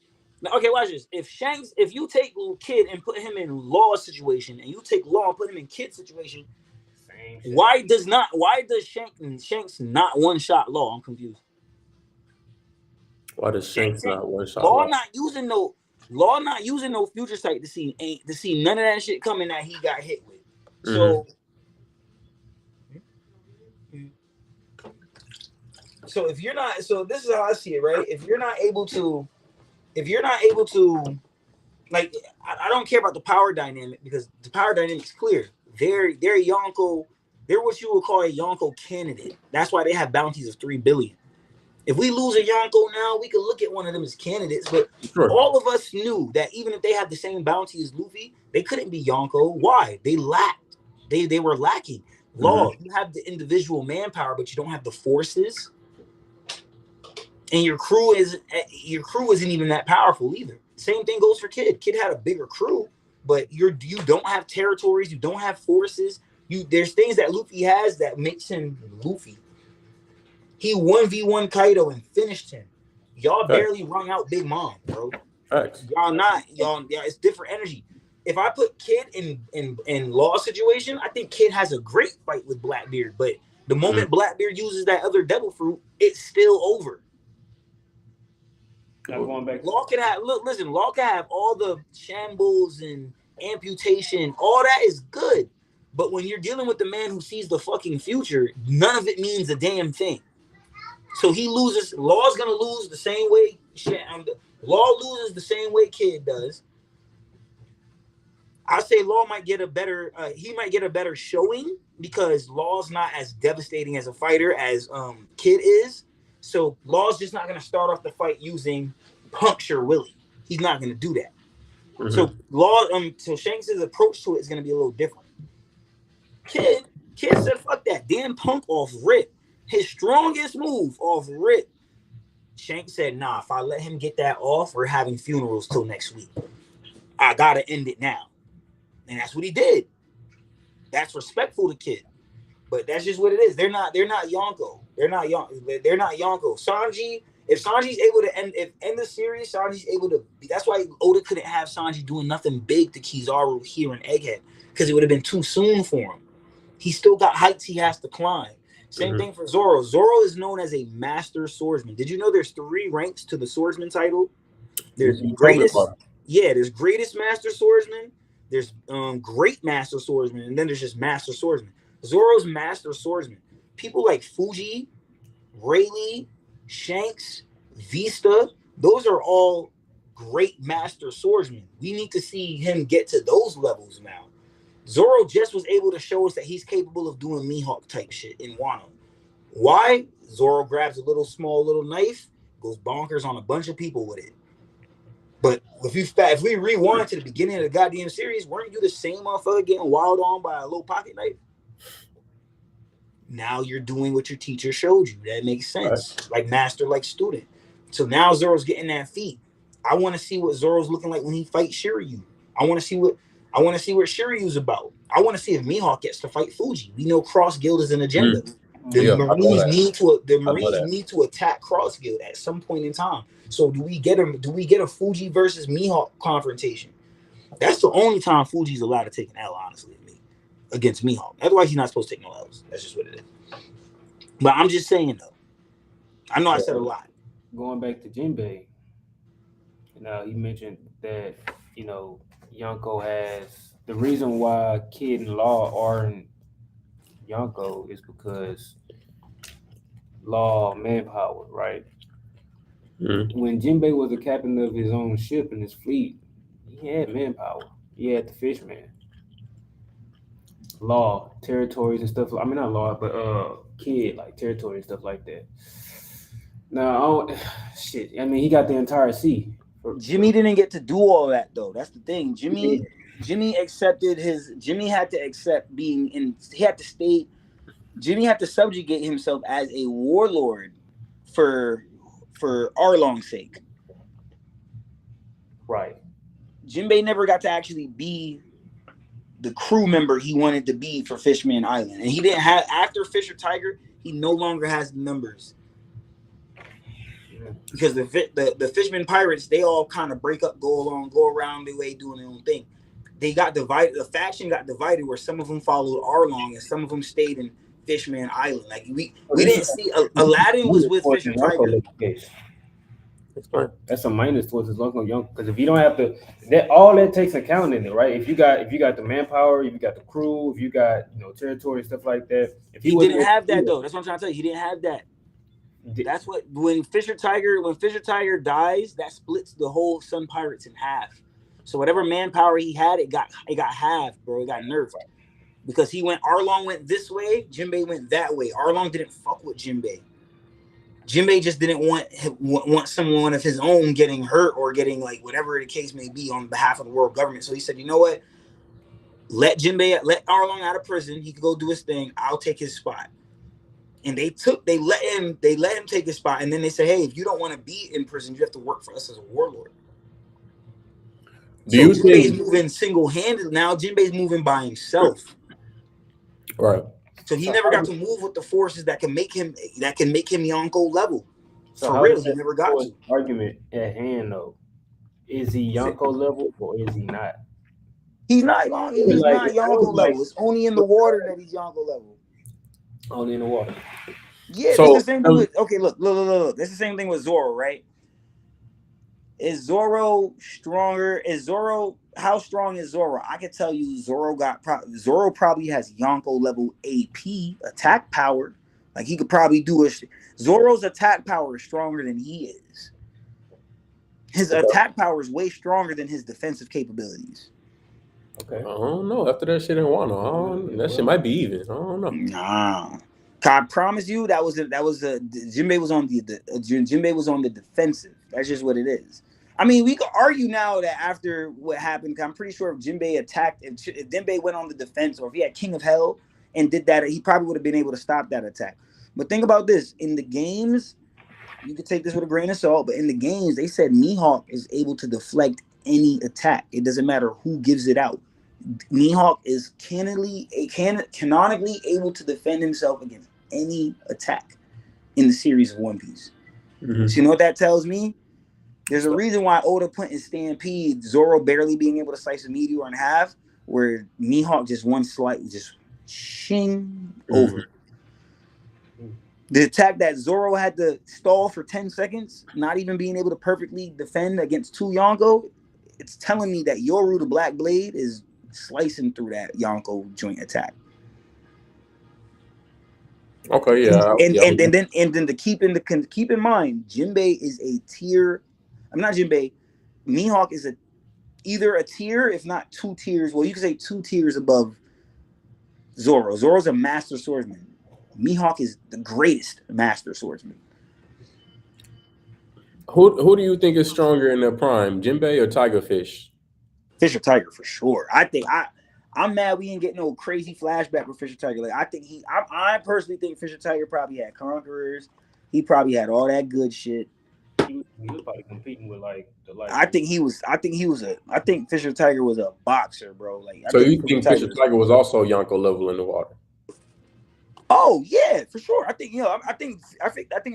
Okay, watch this. If you take Kid and put him in Law's situation, and you take Law and put him in Kid's situation, why does Shanks not one-shot Law? I'm confused. Why does Shanks not one-shot Law? Law? Law not using no future sight to see none of that shit coming that he got hit with. So, so if you're not, so this is how I see it, right? If you're not able to, like, I don't care about the power dynamic, because the power dynamic's clear. They're Yonko. They're what you would call a Yonko candidate. That's why they have bounties of 3 billion. If we lose a Yonko now, we could look at one of them as candidates. But all of us knew that even if they had the same bounty as Luffy, they couldn't be Yonko. Why? They lacked. They were lacking. Law, you have the individual manpower, but you don't have the forces. And your crew isn't even that powerful either. Same thing goes for Kid. Kid had a bigger crew, but you don't have territories, you don't have forces. There's things that Luffy has that makes him Luffy. He 1v1 Kaido and finished him. Y'all barely rung out Big Mom, bro. Y'all, it's different energy. If I put Kid in Law situation, I think Kid has a great fight with Blackbeard, but the moment Blackbeard uses that other devil fruit, it's still over. Going back. Law can have all the shambles and amputation. All that is good. But when you're dealing with the man who sees the fucking future, none of it means a damn thing. So he loses. Law's gonna lose the same way. Law loses the same way Kid does. I say Law might get a better. He might get a better showing because Law's not as devastating as a fighter as Kid is. So Law's just not going to start off the fight using puncture Willie. He's not going to do that. Mm-hmm. So so Shanks' approach to it is going to be a little different. Kid said, "Fuck that, damn punk off rip. His strongest move off rip." Shanks said, "Nah, if I let him get that off, we're having funerals till next week. I gotta end it now." And that's what he did. That's respectful to Kid. But that's just what it is. They're not Yonko. They're not Yonko. Sanji, if Sanji's able to end the series, Sanji's able to be, that's why Oda couldn't have Sanji doing nothing big to Kizaru here in Egghead. Because it would have been too soon for him. He still got heights he has to climb. Same thing for Zoro. Zoro is known as a master swordsman. Did you know there's 3 ranks to the swordsman title? There's greatest, there's greatest master swordsman, there's great master swordsman, and then there's just master swordsman. Zoro's master swordsman. People like Fuji, Rayleigh, Shanks, Vista, those are all great master swordsmen. We need to see him get to those levels now. Zoro just was able to show us that he's capable of doing Mihawk type shit in Wano. Why? Zoro grabs a little knife, goes bonkers on a bunch of people with it. But if we rewind to the beginning of the goddamn series, weren't you the same motherfucker getting wild on by a little pocket knife? Now you're doing what your teacher showed you. That makes sense. Right. Like master, like student. So now Zoro's getting that feat. I want to see what Zoro's looking like when he fights Shiryu. I want to see what Shiryu's about. I want to see if Mihawk gets to fight Fuji. We know Cross Guild is an agenda. The Marines need to attack Cross Guild at some point in time. So do we get a Fuji versus Mihawk confrontation? That's the only time Fuji's allowed to take an L, honestly, against Mihawk. Otherwise, he's not supposed to take no L's. That's just what it is. But I'm just saying, though. I know I said a lot. Going back to Jinbe, now he mentioned that, Yonko has the reason why Kid and Law aren't Yonko is because Law manpower, right? Mm-hmm. When Jinbe was the captain of his own ship and his fleet, he had manpower. He had the Fishman. Law, territories and stuff. I mean, not Law, but Kid, like territory and stuff like that. Now, he got the entire sea. Jimmy didn't get to do all that though. That's the thing. Jimmy had to accept being in. Jimmy had to subjugate himself as a warlord for Arlong's sake. Right. Jinbe never got to actually be the crew member he wanted to be for Fishman Island, and he didn't have after Fisher Tiger. He no longer has numbers. Because the Fishman pirates, they all kind of break up, go around their way doing their own thing. They got divided. The faction got divided where some of them followed Arlong and some of them stayed in Fishman Island. Like we didn't see Aladdin was with Fisher Tiger. That's a minus towards his local young because if you don't have that takes account in it, right? If you got the manpower, if you got the crew, if you got territory and stuff like that. If he didn't have that though. That's what I'm trying to tell you. He didn't have that. That's what when Fisher Tiger dies, that splits the whole Sun Pirates in half. So whatever manpower he had, it got halved, bro. It got nerfed because Arlong went this way, Jinbe went that way. Arlong didn't fuck with Jinbe. Jinbe just didn't want someone of his own getting hurt or getting like whatever the case may be on behalf of the world government. So he said, you know what? Let Arlong out of prison. He could go do his thing. I'll take his spot. And they let him take his spot, and then they say, "Hey, if you don't want to be in prison, you have to work for us as a warlord." Jinbe's moving single-handed now? Jinbe's moving by himself, right? So he never got to move with the forces that can make him Yonko level. So for real, he never got to. Argument at hand though, is he Yonko level or is he not? He's not Yonko level. It's only in the water that he's Yonko level. Only in the water. Yeah, so, it's the same thing with look. It's the same thing with Zoro, right? Is Zoro stronger? How strong is Zoro? I can tell you Zoro probably has Yonko level AP attack power. Like he could probably do Zoro's attack power is stronger than he is. His attack power is way stronger than his defensive capabilities. Okay. I don't know. After that shit in Wano, that shit might be even. I don't know. Nah. I promise you that was Jimbe was on Jimbe was on the defensive. That's just what it is. I mean, we could argue now that after what happened, I'm pretty sure if Jimbe attacked, if Jimbe went on the defense, or if he had King of Hell and did that, he probably would have been able to stop that attack. But think about this: in the games, you could take this with a grain of salt, but in the games, they said Mihawk is able to deflect any attack. It doesn't matter who gives it out. Mihawk is canonically able to defend himself against any attack in the series of One Piece. Mm-hmm. So you know what that tells me? There's a reason why Oda put in Stampede Zoro barely being able to slice a meteor in half, where Mihawk just one slight, just shing over. The attack that Zoro had to stall for 10 seconds, not even being able to perfectly defend against 2 Yonko, it's telling me that Yoru the Black Blade is slicing through that Yonko joint attack. Okay, yeah. And then to keep in mind, Jimbe is a tier. I'm not Jimbe. Mihawk is either a tier, if not 2 tiers. Well, you could say 2 tiers above Zoro. Zoro's a master swordsman. Mihawk is the greatest master swordsman. Who do you think is stronger in their prime, Jimbe or Tigerfish? Fisher Tiger for sure. I'm mad we didn't get no crazy flashback with Fisher Tiger. Like I personally think Fisher Tiger probably had conquerors. He probably had all that good shit. He was probably competing with like the like. I think Fisher Tiger was a boxer, bro. Like, so you think Fisher Tiger was also Yonko level in the water? Oh yeah, for sure. I think I think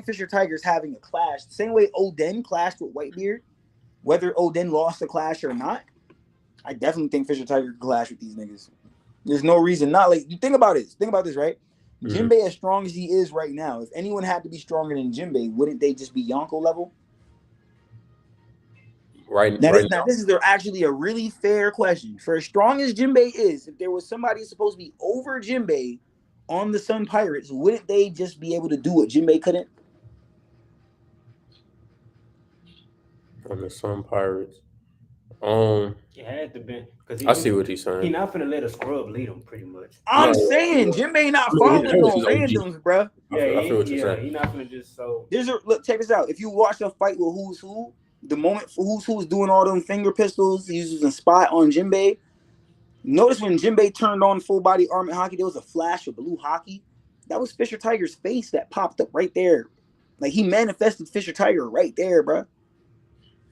Fisher Tiger's having a clash the same way Oden clashed with Whitebeard. Whether Oden lost the clash or not, I definitely think Fisher Tiger could clash with these niggas. There's no reason not. Like, you think about this, right? Mm-hmm. Jimbe, as strong as he is right now, if anyone had to be stronger than Jimbe, wouldn't they just be Yonko level? Right now, now. This is actually a really fair question. For as strong as Jimbe is, if there was somebody supposed to be over Jimbe on the Sun Pirates, wouldn't they just be able to do what Jimbe couldn't? On the Sun Pirates. It had to be because I see what he's saying. He's not finna let a scrub lead him, pretty much. I'm saying Jimbe not following no randoms, bro. Yeah, I feel what you're saying. He's not finna just so. Look, check this out. If you watch the fight with Who's Who, the moment for Who's Who was doing all them finger pistols, he's using spot on Jimbe. Notice when Jimbe turned on full body armor hockey, there was a flash of blue hockey. That was Fisher Tiger's face that popped up right there. Like, he manifested Fisher Tiger right there, bro.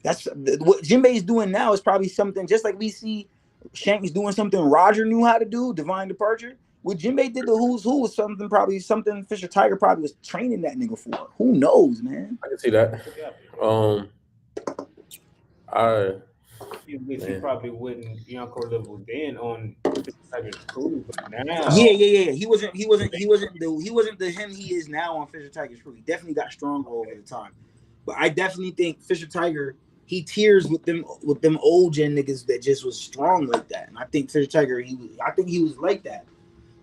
That's what Jimbe is doing now is probably something just like we see Shanks doing something Roger knew how to do, Divine Departure. What Jimbe did to Who's Who was something Fisher Tiger probably was training that nigga for. Who knows, man? I can see that. He probably wouldn't Yonko level then on Fisher Tiger's crew, but now. Yeah. He wasn't the him he is now on Fisher Tiger's crew. He definitely got stronger over the time. But I definitely think Fisher Tiger, he tears with them old gen niggas that just was strong like that. And I think Fisher Tiger, I think he was like that.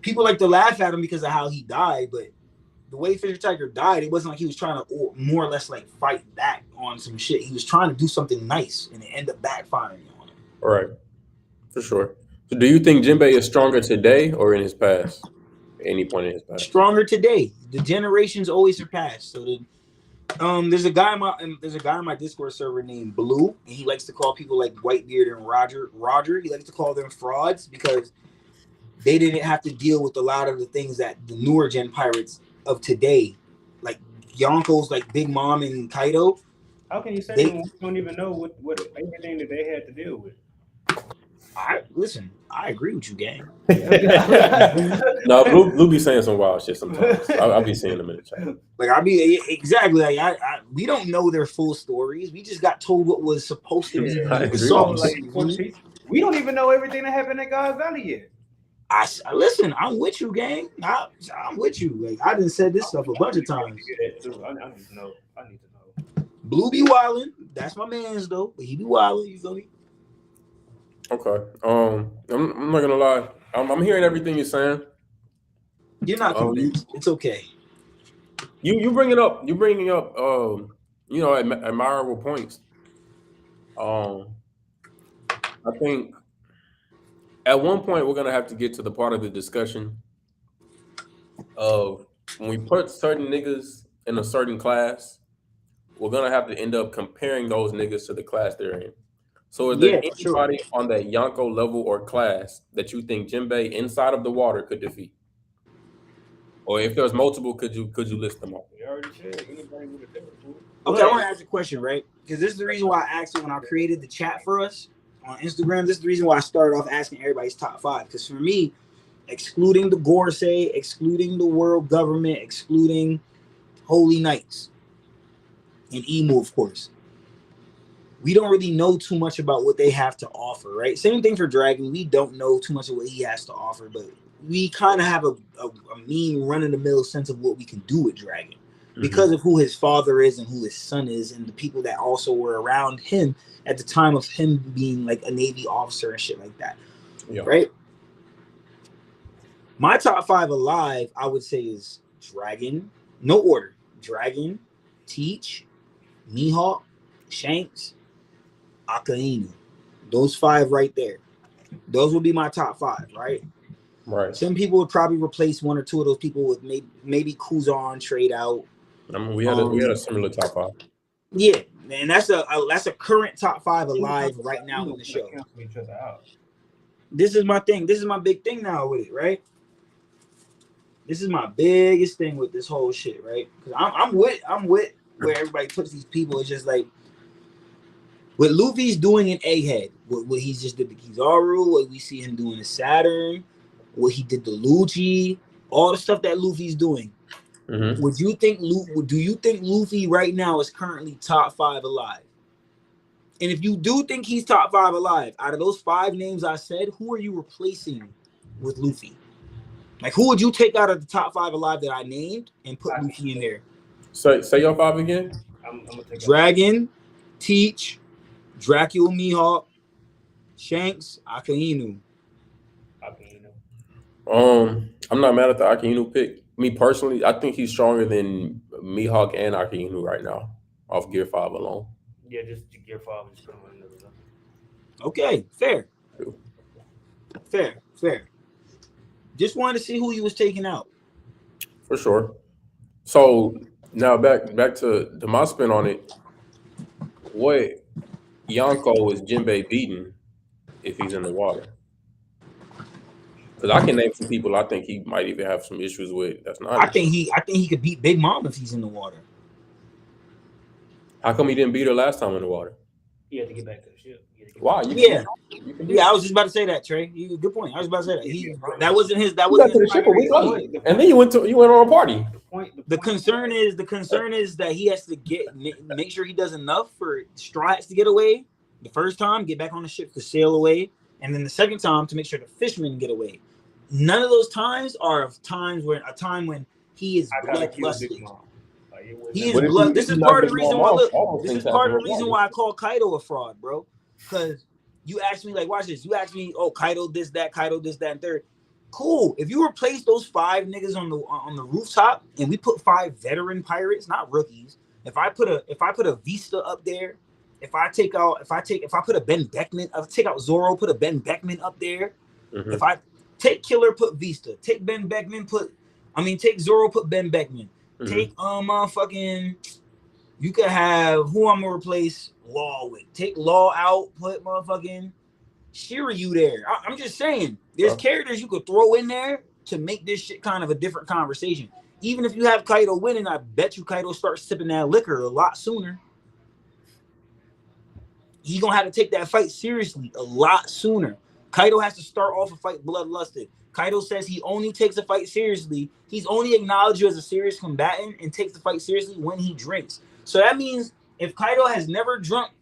People like to laugh at him because of how he died, but the way Fisher Tiger died, it wasn't like he was trying to more or less like fight back on some shit. He was trying to do something nice, and it ended up backfiring on him. Right, for sure. So, do you think Jimbe is stronger today or in his past? At any point in his past, stronger today. The generations always surpass. So there's a guy in my Discord server named Blue, and he likes to call people like Whitebeard and Roger. He likes to call them frauds because they didn't have to deal with a lot of the things that the newer gen pirates of today, like Yonko's, like Big Mom and Kaido. How can you say they don't even know what everything that they had to deal with? I agree with you, gang. No, Blue be saying some wild shit sometimes. I'll be seeing them in the chat. Like, I be exactly like we don't know their full stories. We just got told what was supposed to be. We don't even know everything that happened at God Valley yet. Listen, I'm with you, gang. I'm with you. Like, I done said this stuff a bunch of times. I need to know. Blue be wildin'. That's my man's though. But he be wildin'. You feel me? Okay. I'm not gonna lie. I'm hearing everything you're saying. You're not convinced. It's okay. You bringing up admirable points. I think At one point, we're gonna have to get to the part of the discussion of when we put certain niggas in a certain class, we're gonna have to end up comparing those niggas to the class they're in. So, is there Yeah, for sure. anybody on that Yonko level or class that you think Jimbe inside of the water could defeat? Or if there's multiple, could you list them all? We already said anybody with a devil fruit. Okay, I want to ask you a question, right? Because this is the reason why I asked you when I created the chat for us on Instagram. This is the reason why I started off asking everybody's top 5. Because for me, excluding the Gorsey, excluding the world government, excluding Holy Knights, and Emu, of course, we don't really know too much about what they have to offer, right? Same thing for Dragon. We don't know too much of what he has to offer, but we kind of have a mean run-of-the-mill sense of what we can do with Dragon because of who his father is and who his son is and the people that also were around him at the time of him being like a Navy officer and shit like that, right? My top 5 alive, I would say, is Dragon, no order, Dragon, Teach, Mihawk, Shanks, Akainu. Those 5 right there. Those would be my top 5, right? Right. Some people would probably replace 1 or 2 of those people with maybe Kuzan trade out. I mean, we had a similar top 5. Yeah, and that's a current top 5 alive right now in the show. This is my thing. This is my big thing now with it, right? This is my biggest thing with this whole shit, right? Because I'm with where everybody puts these people. It's just like what Luffy's doing in Egghead, what he's just did to Kizaru, what we see him doing to Saturn, what he did to Luffy, all the stuff that Luffy's doing. Would you think do you think Luffy right now is currently top 5 alive? And if you do think he's top 5 alive, out of those 5 names I said, who are you replacing with Luffy? Like, who would you take out of the top 5 alive that I named and put Luffy in there? Say your 5 again. I'm gonna take Dragon, Teach, Dracula Mihawk, Shanks, Akainu. I'm not mad at the Akainu pick. Me personally, I think he's stronger than Mihawk and Akainu right now, off Gear 5 alone. Yeah, just Gear 5 and just put him on another level. Okay, fair. Fair. Just wanted to see who you was taking out. For sure. So now back to my spin on it. What Yonko is Jimbe beating if he's in the water? Because I can name some people I think he might even have some issues with. That's not. I think he could beat Big Mom if he's in the water. How come he didn't beat her last time in the water? He had to get back to the ship. Why? Yeah, I was just about to say that, Trey. Good point. I was about to say that. That wasn't his. That wasn't his primary point. And then you went on a party. The concern is that he has to make sure he does enough for Straw Hats to get away the first time, get back on the ship to sail away, and then the second time to make sure the fishermen get away. None of those times are times when he is bloodlusted. He is blood. This is part of the reason why. This is part of the reason why I call Kaido a fraud, bro. Because you asked me, like, watch this. You asked me, oh, Kaido this, that, and third. Cool. If you replace those 5 niggas on the rooftop, and we put 5 veteran pirates, not rookies. If I put a Vista up there, if I put a Ben Beckman, I'll take out Zoro, put a Ben Beckman up there. If I take Killer, put Vista. Take Ben Beckman, take Zoro, put Ben Beckman. Take you could have who I'm gonna replace Law with. Take Law out, put motherfucking Shiryu there. I'm just saying, there's characters you could throw in there to make this shit kind of a different conversation. Even if you have Kaido winning, I bet you Kaido starts sipping that liquor a lot sooner. He's gonna have to take that fight seriously a lot sooner. Kaido has to start off a fight bloodlusted. Kaido says he only takes a fight seriously. He's only acknowledged you as a serious combatant and takes the fight seriously when he drinks. So that means if Kaido has never drunk,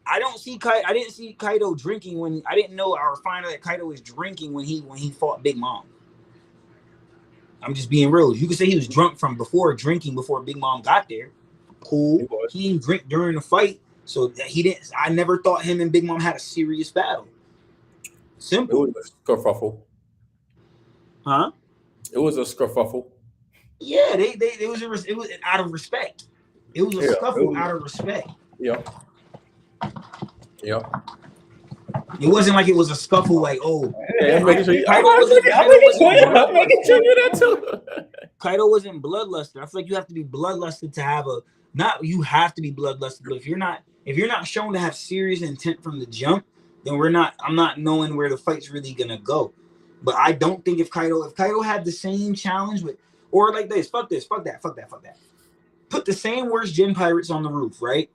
I didn't see Kaido drinking when I didn't know or find out that Kaido was drinking when he fought Big Mom. I'm just being real. You could say he was drunk from before Big Mom got there. Cool. He didn't drink during the fight, so he didn't. I never thought him and Big Mom had a serious battle. Simple. It was a skerfuffle. Huh? It was a skerfuffle. Yeah, it was out of respect. It was a scuffle out of respect. Yeah. It wasn't like it was a scuffle. Like, oh, Yeah, I'm making sure you. Kaido wasn't that too. Kaido wasn't bloodlusted. I feel like you have to be bloodlusted to have a not. You have to be bloodlusted, but if you're not shown to have serious intent from the jump, then we're not. I'm not knowing where the fight's really gonna go. But I don't think if Kaido had the same challenge with or like this, fuck that. Put the same worst Gen pirates on the roof, right?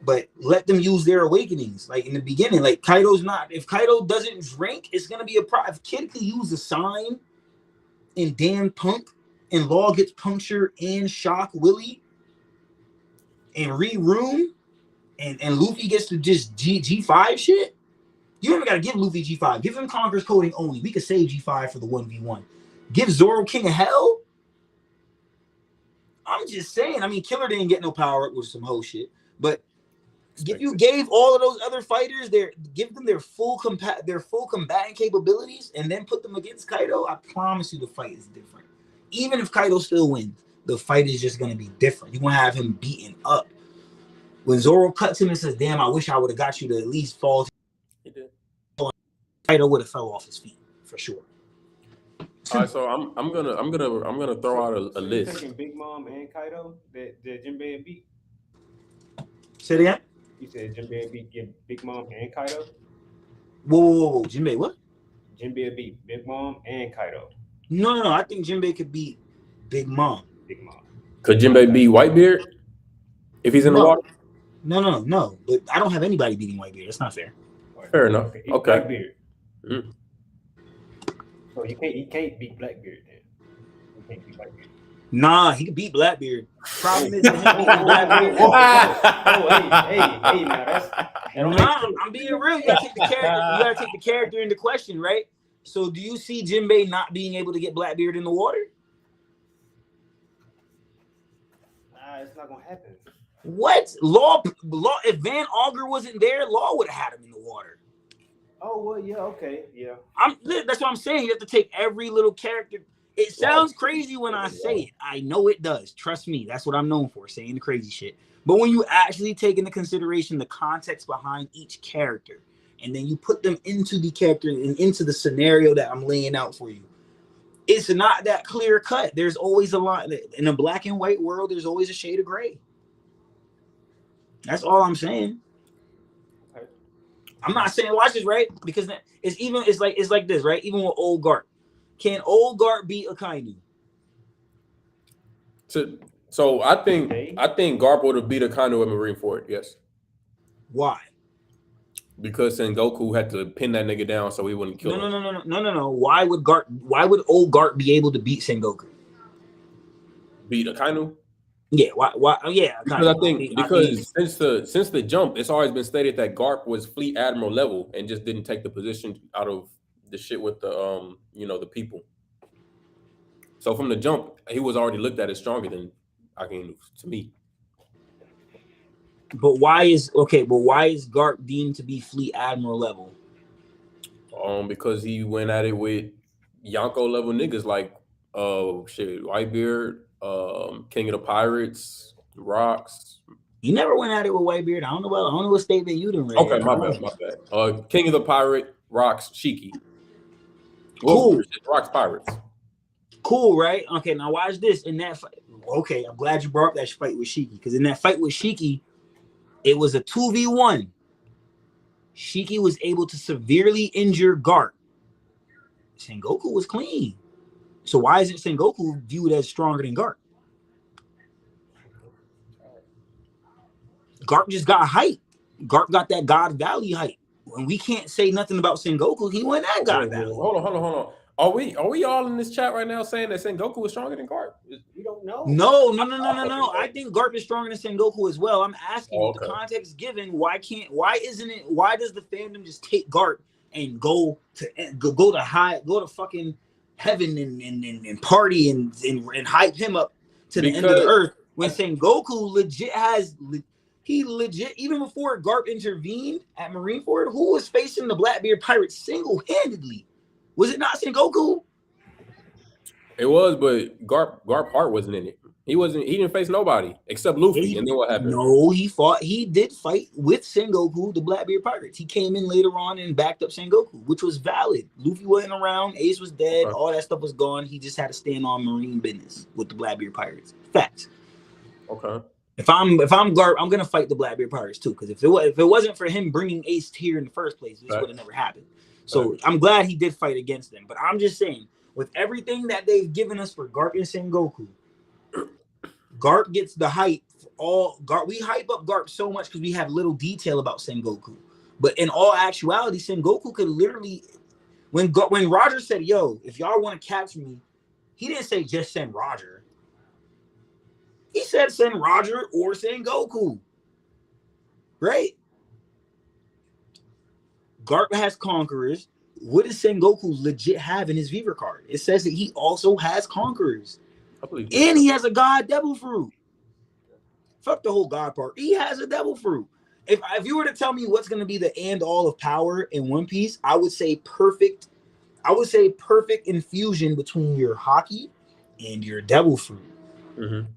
But let them use their awakenings. Like in the beginning, like Kaido's not. If Kaido doesn't drink, it's gonna be a problem. If Kid could use the sign and Dan Punk and Law gets punctured and Shock Willie and Room and Luffy gets to just G5 shit. You don't even gotta give Luffy G5. Give him Conqueror's Coding only. We could save G5 for the 1v1. Give Zoro King of Hell. I'm just saying. I mean, Killer didn't get no power up with some whole shit, but if you gave all of those other fighters give them their full combatant capabilities and then put them against Kaido, I promise you the fight is different. Even if Kaido still wins, the fight is just gonna be different. You're gonna have him beaten up. When Zoro cuts him and says, "Damn, I wish I would have got you to at least fall," He did. Kaido would have fell off his feet for sure. All right, so I'm gonna throw out a list. Taking Big Mom and Kaido that Jimbe beat. Say it again. You said Jimbe beat Big Mom and Kaido. Whoa, Jinbei, what? Jimbe beat Big Mom and Kaido. No. I think Jinbei could beat Big Mom. Big Mom. Could Jimbe beat Whitebeard if he's in the water? No. But I don't have anybody beating Whitebeard. That's not fair. Fair enough. Okay. Blackbeard. Mm. So you can't beat Blackbeard then. You can't beat Blackbeard. Nah, he could beat Blackbeard. Problem is Blackbeard. Hey, now that's. I'm being real. You gotta take the character. You gotta take the character into question, right? So, do you see Jinbei not being able to get Blackbeard in the water? It's not gonna happen. What? Law? If Van Augur wasn't there, Law would have had him in the water. Oh well, yeah, okay, yeah. That's what I'm saying. You have to take every little character. It sounds crazy when I say it. I know it does. Trust me. That's what I'm known for, saying the crazy shit. But when you actually take into consideration the context behind each character, and then you put them into the character and into the scenario that I'm laying out for you, it's not that clear cut. There's always a line. In a black and white world, there's always a shade of gray. That's all I'm saying. I'm not saying watch this, right? Because it's like this, right? Even with Old Garp. Can Old Garp beat Akainu? So I think Garp would have beat Akainu at Marineford, yes. Why? Because Sengoku had to pin that nigga down so he wouldn't kill him. No. Why would Old Garp be able to beat Sengoku? Beat Akainu? Yeah, why? Yeah, because since the jump, it's always been stated that Garp was Fleet Admiral level and just didn't take the position out of the shit with the the people. So from the jump, he was already looked at as stronger than Akainu to me. But why is Garp deemed to be Fleet Admiral level? Because he went at it with Yonko level niggas like Whitebeard, King of the Pirates, Rocks. You never went at it with Whitebeard. I don't know what statement you done read. Okay, my bad. King of the Pirate, Rocks, Shiki. Cool. Rocks Pirates. Cool, right? Okay, now watch this. In that fight, okay, I'm glad you brought up that fight with Shiki, because in that fight with Shiki, it was a 2v1. Shiki was able to severely injure Garp. Sengoku was clean. So why isn't Sengoku viewed as stronger than Garp? Garp just got height. Garp got that God Valley height. When we can't say nothing about Sengoku, he went at God Valley. Hold on. Are we all in this chat right now saying that Sengoku is stronger than Garp? We don't know. No. I think Garp is stronger than Sengoku as well. I'm asking you, the context given, why does the fandom just take Garp and go to fucking heaven and party and hype him up to the end of the earth when Sengoku legit even before Garp intervened at Marineford, who was facing the Blackbeard Pirates single-handedly? Was it not Sengoku? It was, but Garp heart wasn't in it. He didn't face nobody except Luffy. And then what happened? No, he did fight with Sengoku, the Blackbeard Pirates. He came in later on and backed up Sengoku, which was valid. Luffy wasn't around, Ace was dead, all that stuff was gone. He just had to stand on marine business with the Blackbeard Pirates. Facts. Okay. If I'm Garp, I'm gonna fight the Blackbeard Pirates too, because if it wasn't for him bringing Ace here in the first place, this would have never happened. So I'm glad he did fight against them. But I'm just saying, with everything that they've given us for Garp and Sengoku, Garp gets the hype. We hype up Garp so much because we have little detail about Sengoku. But in all actuality, Sengoku could literally, when Roger said, "Yo, if y'all want to capture me," he didn't say just send Roger. He said send Roger or Sengoku. Right? Garp has Conquerors. What does Sengoku legit have in his Viva card? It says that he also has Conquerors. And he has a God Devil Fruit. Fuck the whole God part. He has a Devil Fruit. If you were to tell me what's going to be the end all of power in One Piece, I would say perfect. I would say perfect infusion between your Haki and your Devil Fruit. Mm-hmm.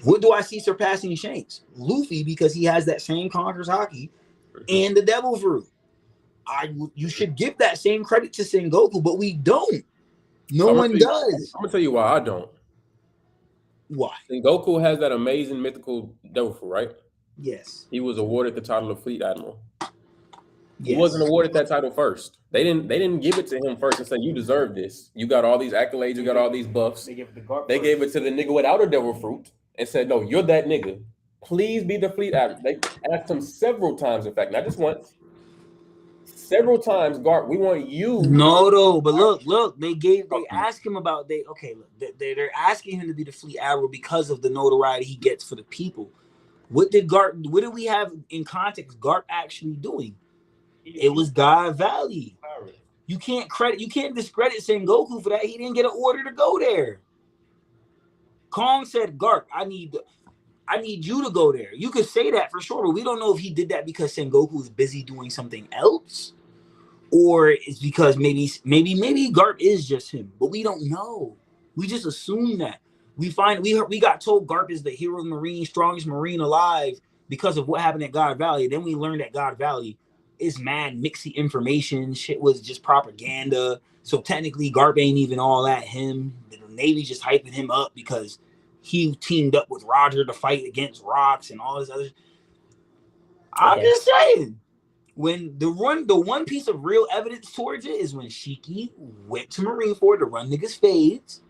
What do I see surpassing Shanks? Luffy, because he has that same Conqueror's Haki and the Devil Fruit. You should give that same credit to Sengoku, but we don't. No one does. I'm gonna tell you why I don't. Why? Sengoku has that amazing mythical Devil Fruit, right? Yes. He was awarded the title of Fleet Admiral. Yes. He wasn't awarded that title first. They didn't give it to him first and say, "You deserve this. You got all these accolades. You got all these buffs." They gave it to the nigga without a Devil Fruit and said, "No, you're that nigga. Please be the Fleet Admiral." They asked him several times, in fact, not just once. Several times, Garp, we want you. No, but look, they asked him about they're asking him to be the Fleet Admiral because of the notoriety he gets for the people. What did we have in context Garp actually doing? It was God Valley. You can't discredit Sengoku for that. He didn't get an order to go there. Kong said, "Garp, I need you to go there." You could say that for sure, but we don't know if he did that because Sengoku is busy doing something else, or it's because maybe Garp is just him, but we don't know. We just assume that. We got told Garp is the hero marine, strongest marine alive because of what happened at God Valley. Then we learned that God Valley is mad mixy information. Shit was just propaganda. So technically, Garp ain't even all that him. The Navy's just hyping him up because he teamed up with Roger to fight against Rocks and all this other. I'm just saying. When the one piece of real evidence towards it is when Shiki went to Marineford to run niggas fades.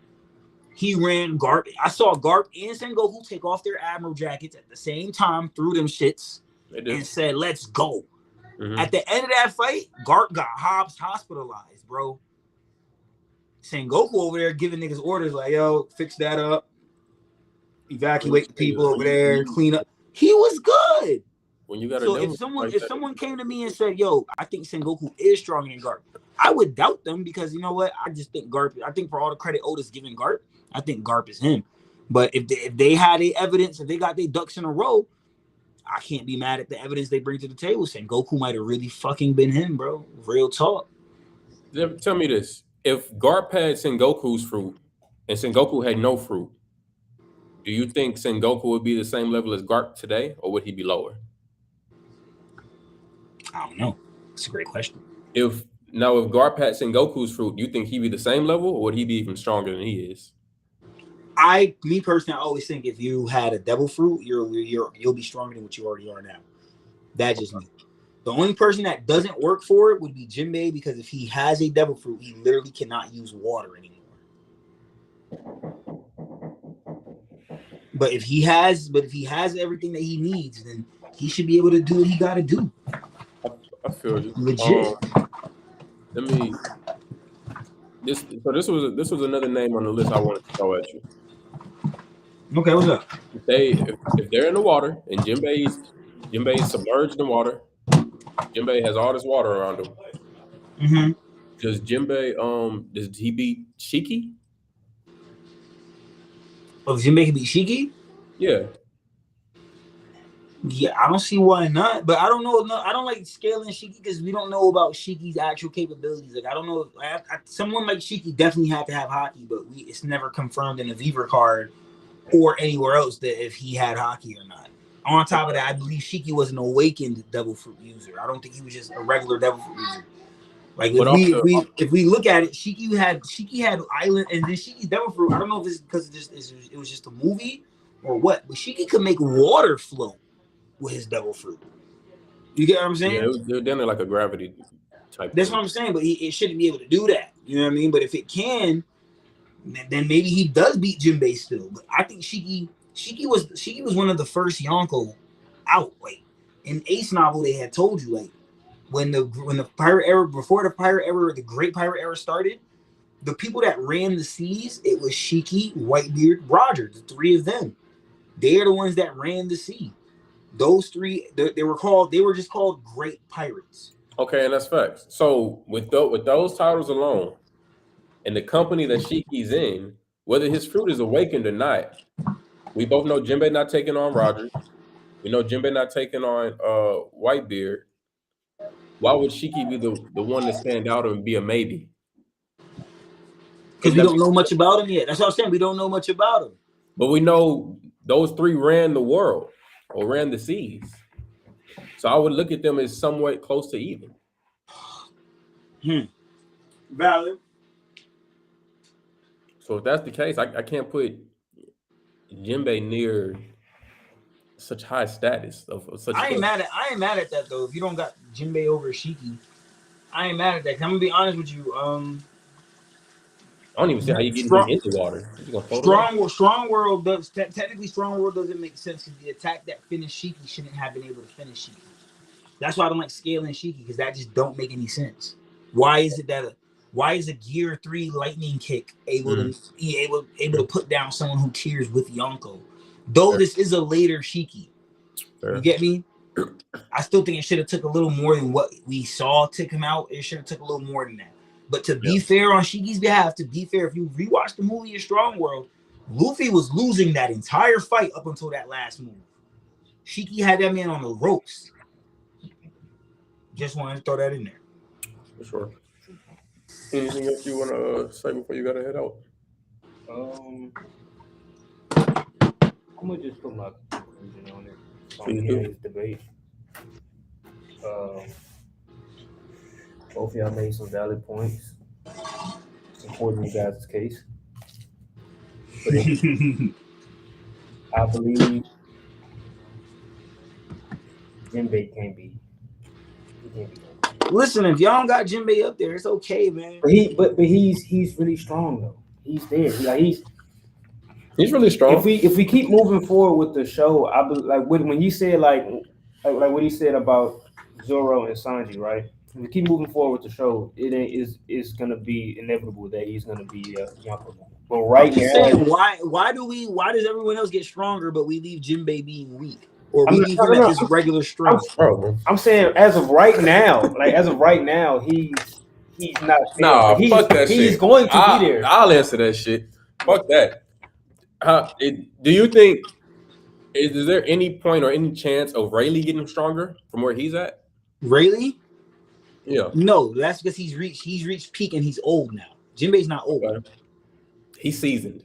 He ran Garp. I saw Garp and Sengoku take off their Admiral jackets at the same time, threw them shits, and said, "Let's go." Mm-hmm. At the end of that fight, Garp got hospitalized, bro. Sengoku over there giving niggas orders like, "Yo, fix that up. Evacuate the people over there, clean up." He was good. When you got if someone came to me and said, "Yo, I think Sengoku is stronger than Garp," I would doubt them because you know what? I just think Garp. I think for all the credit Oda's giving Garp, I think Garp is him. But if they had the evidence, if they got their ducks in a row, I can't be mad at the evidence they bring to the table. Sengoku might have really fucking been him, bro. Real talk. Tell me this: if Garp had Sengoku's fruit and Sengoku had no fruit, do you think Sengoku would be the same level as Garp today, or would he be lower? I don't know. It's a great question. If Garp had Sengoku's fruit, do you think he'd be the same level, or would he be even stronger than he is? Me personally, I always think if you had a Devil Fruit, you'll be stronger than what you already are now. That's just me. The only person that doesn't work for it would be Jimbe, because if he has a Devil Fruit, he literally cannot use water anymore. But if he has everything that he needs, then he should be able to do what he got to do. I feel you. Legit. This was another name on the list I wanted to throw at you. Okay, what's up? If they're in the water and Jimbe's submerged in water, Jimbe has all this water around him. Mm-hmm. Does Jimbe does he beat Shiki? Oh, Jimbe can beat Shiki? Yeah. Yeah, I don't see why not, but I don't know. No, I don't like scaling Shiki because we don't know about Shiki's actual capabilities. Like I don't know. Someone like Shiki definitely had to have Haki, but it's never confirmed in the Viver card or anywhere else that if he had hockey or not. On top of that, I believe Shiki was an awakened devil fruit user. I don't think he was just a regular devil fruit user. Like if we look at it, Shiki had island and then Shiki's devil fruit. I don't know if it's because it was just a movie or what, but Shiki could make water flow with his devil fruit. You get what I'm saying? Yeah, it was definitely like a gravity type. That's what I'm saying, but it shouldn't be able to do that. You know what I mean? But if it can, then maybe he does beat Jimbe still. But I think Shiki was one of the first Yonko out. Like in Ace novel, they had told you like when the pirate era, before the pirate era, the great pirate era started, the people that ran the seas, it was Shiki, Whitebeard, Roger, the three of them. They are the ones that ran the sea. Those three, they were just called great pirates. Okay, and that's facts. So with those titles alone, and the company that Shiki's in, whether his fruit is awakened or not, we both know Jimbe not taking on Roger. We know Jimbe not taking on Whitebeard. Why would Shiki be the one to stand out and be a maybe? Because we don't know much about him yet. That's what I'm saying. We don't know much about him. But we know those three ran the world or ran the seas. So I would look at them as somewhat close to even. Valid. So if that's the case, I can't put Jimbe near such high status of such. I ain't mad at that though. If you don't got Jimbe over Shiki, I ain't mad at that. I'm gonna be honest with you. I don't even see how you get in the water. Strong World does technically. Strong World doesn't make sense because the attack that finished Shiki shouldn't have been able to finish Shiki. That's why I don't like scaling Shiki because that just don't make any sense. Why is a Gear 3 lightning kick able to put down someone who tears with Yonko? Though this is a later Shiki. You get me? I still think it should have took a little more than what we saw take him out. It should have took a little more than that. But to be fair on Shiki's behalf, if you rewatch the movie of Strong World, Luffy was losing that entire fight up until that last move. Shiki had that man on the ropes. Just wanted to throw that in there. For sure. Anything else you want to say before you gotta head out? I'm gonna just put my conclusion on it. This debate. Both of y'all made some valid points supporting you guys' case. I believe Jimbe can't be. Listen, if y'all don't got Jimbe up there, it's okay, man. But he's really strong though. He's there. He's really strong. If we keep moving forward with the show, I like when you said like what he said about Zoro and Sanji, right? If we keep moving forward with the show, it's gonna be inevitable that he's gonna be Yonko. But right now, why does everyone else get stronger, but we leave Jimbe being weak? Or we leave him at his regular strength. I'm saying as of right now, he's not there. Nah, fuck that shit. He's going to be there. I'll answer that shit. Fuck that. Do you think is there any point or any chance of Rayleigh getting stronger from where he's at? Rayleigh? Yeah. No, that's because he's reached peak and he's old now. Jimbe's not old. Okay. He's seasoned.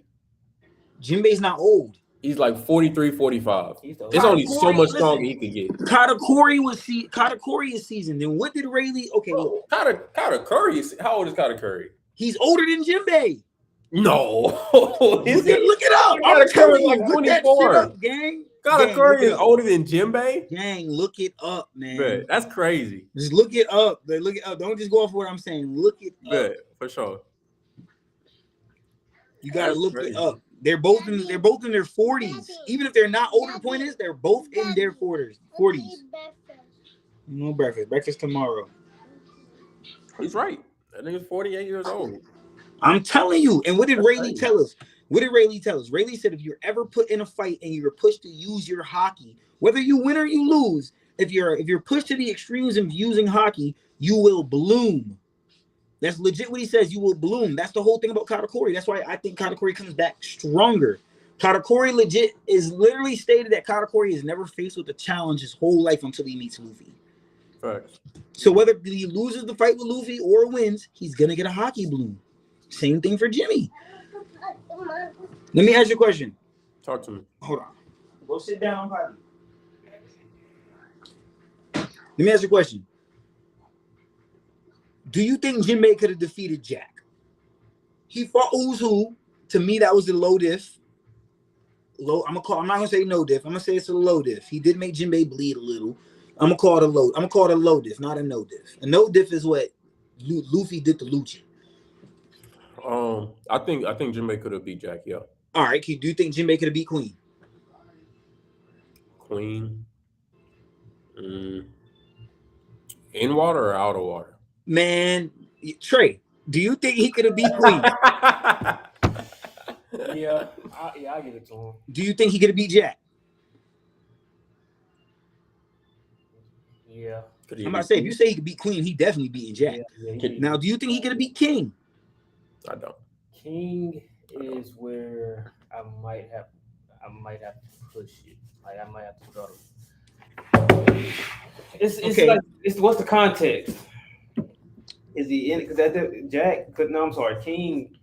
Jimbe's not old. He's like 43, 45. There's only so much stronger he could get. Katakuri is seasoned. Then what did Rayleigh? Okay, look. Katakuri. How old is Katakuri? He's older than Jimbe. No. Look it up. Katakuri like 24. Gang. Katakuri is older than Jimbe. Gang, look it up, man. Bet. That's crazy. Just look it up. Look it up. Don't just go off what I'm saying. Look it up. Bet, for sure. You gotta look it up. They're both in their 40s. Even if they're not older, the point is they're both in their 40s. No breakfast. Breakfast tomorrow. He's right. That nigga's 48 years old. I'm telling you. And what did Rayleigh tell us? Rayleigh said if you're ever put in a fight and you're pushed to use your hockey, whether you win or you lose, if you're pushed to the extremes of using hockey, you will bloom. That's legit what he says. You will bloom. That's the whole thing about Katakuri. That's why I think Katakuri comes back stronger. Katakuri is literally stated that Katakuri is never faced with a challenge his whole life until he meets Luffy. Facts. So whether he loses the fight with Luffy or wins, he's gonna get a hockey bloom. Same thing for Jimmy. Let me ask you a question. Talk to me. Hold on. Go sit down, buddy. Let me ask you a question. Do you think Jimbe could have defeated Jack? He fought Who's Who. To me, that was the low diff. I'm not gonna say no diff. I'm gonna say it's a low diff. He did make Jimbe bleed a little. I'm gonna call it a low. I'm gonna call it a low diff, not a no diff. A no diff is what Luffy did to Lucci. I think Jimbe could have beat Jack. Yeah. All right. Do you think Jimbe could have beat Queen? Queen. In water or out of water? Man, Trey, do you think he could have beat Queen? Yeah, I give it to him. Do you think he could have beat Jack? Yeah. I'm about to say, if you say he could beat Queen, he definitely beating Jack. Yeah, now, do you think he could have beat King? I don't. King is where I might have to push it. Like I might have to go to. It's okay. Like what's the context? Is he in? Because that Jack? No, I'm sorry, King.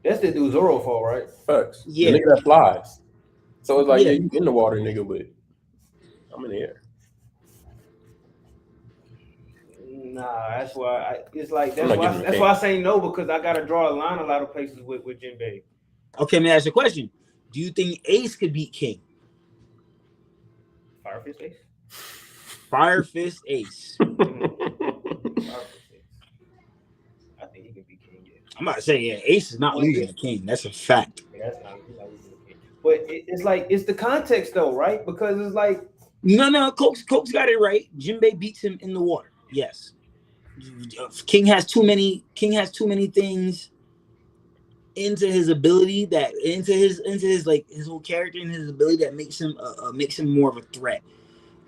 That's the dude Zoro fall, right? Facts. Yeah. The nigga that flies. So it's like, yeah, you in the water, nigga, but I'm in the air. Nah, that's why that's why I say no, because I gotta draw a line a lot of places with Jimbe. Okay, let me ask you a question. Do you think Ace could beat King? Fire Fist Ace? Fire Fist Ace. I think he can beat King, yeah. I'm about to say, yeah, Ace is not losing to King. That's a fact. Yeah, that's not losing to King. But it's like, it's the context though, right? Because it's like, no, Coke's got it right. Jimbe beats him in the water. Yes. King has too many things into his ability into his like his whole character and his ability that makes him more of a threat.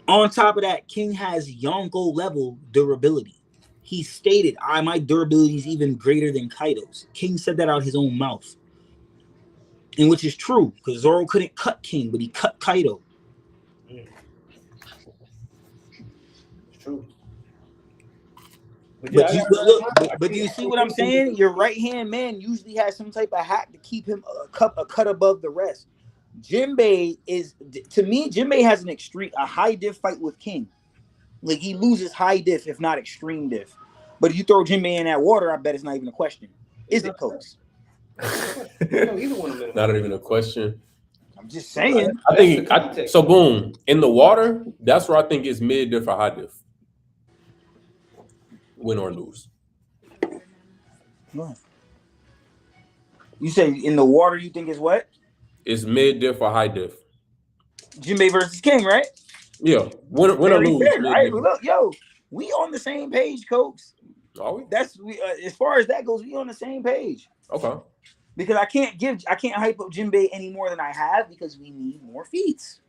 On top of that, King has Yonko level durability. He stated, my durability is even greater than Kaido's. King said that out of his own mouth. And which is true, because Zoro couldn't cut King, but he cut Kaido. It's true. But do you see what I'm saying? Your right hand man usually has some type of hack to keep him a cut above the rest. Jimbe is, to me, Jimbe has a high diff fight with King. Like he loses high diff, if not extreme diff. But if you throw Jimbe in that water, I bet it's not even a question. Is it, Coach? Not even a question. I'm just saying. I think so. Boom, in the water, that's where I think it's mid diff or high diff. Win or lose. What? You say in the water, you think it's what? It's mid diff or high diff. Jimbe versus King, right? Yeah. Win or lose. Right? Look, yo, we on the same page, Coach. Are we? As far as that goes, we on the same page. Okay. Because I can't hype up Jimbe any more than I have because we need more feats.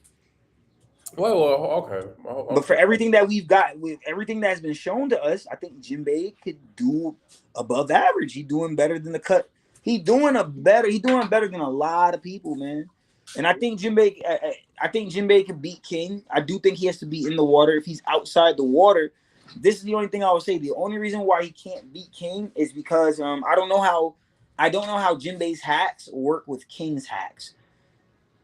Well, okay. But for everything that we've got, with everything that's been shown to us, I think Jimbe could do above average. He's doing better than the cut. He's doing better than a lot of people, man. And I think Jimbe can beat King. I do think he has to be in the water. If he's outside the water, this is the only thing I would say. The only reason why he can't beat King is because I don't know how Jimbe's hacks work with King's hacks.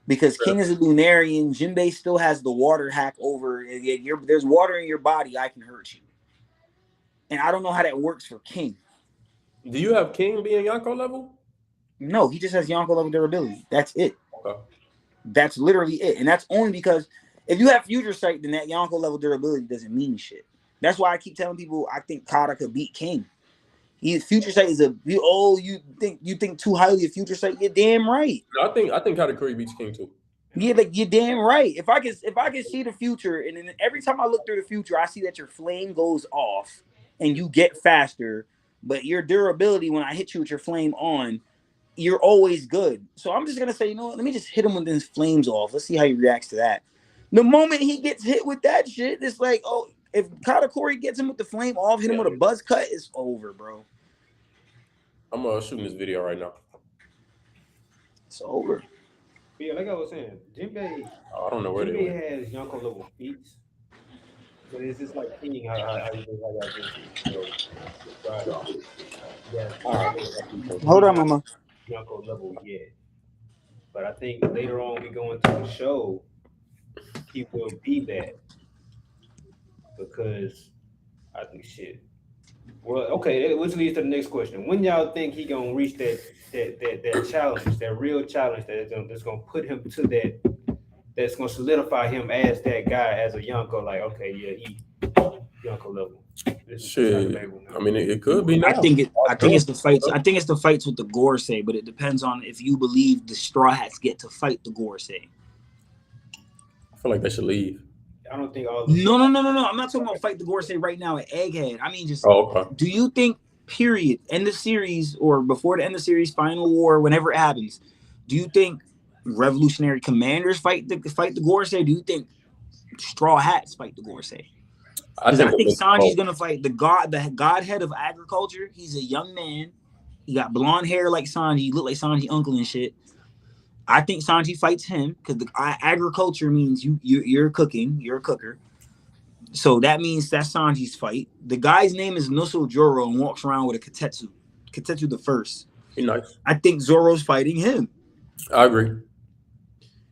Because King is a Lunarian, Jimbe still has the water hack over. There's water in your body, I can hurt you. And I don't know how that works for King. Do you have King being Yonko level? No, he just has Yonko level durability. That's it. Okay. That's literally it. And that's only because if you have Future Sight, then that Yonko level durability doesn't mean shit. That's why I keep telling people I think Kata could beat King. Future Sight is you think too highly of Future Sight? You're damn right. No, I think Katakuri beats King too. Yeah, like you're damn right. If I can see the future, and then every time I look through the future, I see that your flame goes off and you get faster, but your durability when I hit you with your flame on, you're always good. So I'm just gonna say, you know what? Let me just hit him with his flames off. Let's see how he reacts to that. The moment he gets hit with that shit, it's like, oh. If Katakuri gets him with the flame off, hit him with a buzz cut, it's over, bro. I'm shooting this video right now. It's over. Yeah, like I was saying, Jimbe. I don't know where Jimbe has Yonko level feats, but it's just like King. Hold on, mama. Yonko level, yeah. But I think later on we go into the show, he will be that because I think shit. Well, okay, which leads to the next question. When y'all think he gonna reach that challenge, that real challenge that's gonna put him to that's gonna solidify him as that guy as a Yonko? Like, okay, yeah, he Yonko level. Shit. I mean, it could be now. I think it's the fights. I think it's the fights with the Gorsei, but it depends on if you believe the Straw Hats get to fight the Gorsei. I feel like they should leave. I don't think all. No. I'm not talking about fight the Gorsei right now at Egghead. I mean, just okay. Do you think, period, end of series or before the end of series, final war, whenever it happens, do you think Revolutionary Commanders fight the Gorsei? Do you think Straw Hats fight the Gorsei? Because I think Sanji's gonna fight the godhead of agriculture. He's a young man. He got blonde hair like Sanji. He look like Sanji uncle and shit. I think Sanji fights him because the agriculture means you're cooking. You're a cooker. So that means that's Sanji's fight. The guy's name is Nusso Joro and walks around with a Katetsu. Katetsu the first. He's nice. I think Zoro's fighting him. I agree.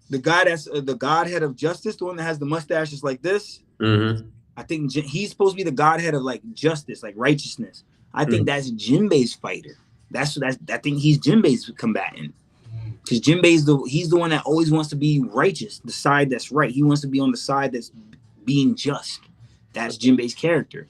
The guy that's the godhead of justice, the one that has the mustaches like this. Mm-hmm. I think he's supposed to be the godhead of like justice, like righteousness. I think that's Jinbei's fighter. I think he's Jinbei's combatant. Because Jinbei's he's the one that always wants to be righteous, the side that's right. He wants to be on the side that's being just. That's Jinbei's character.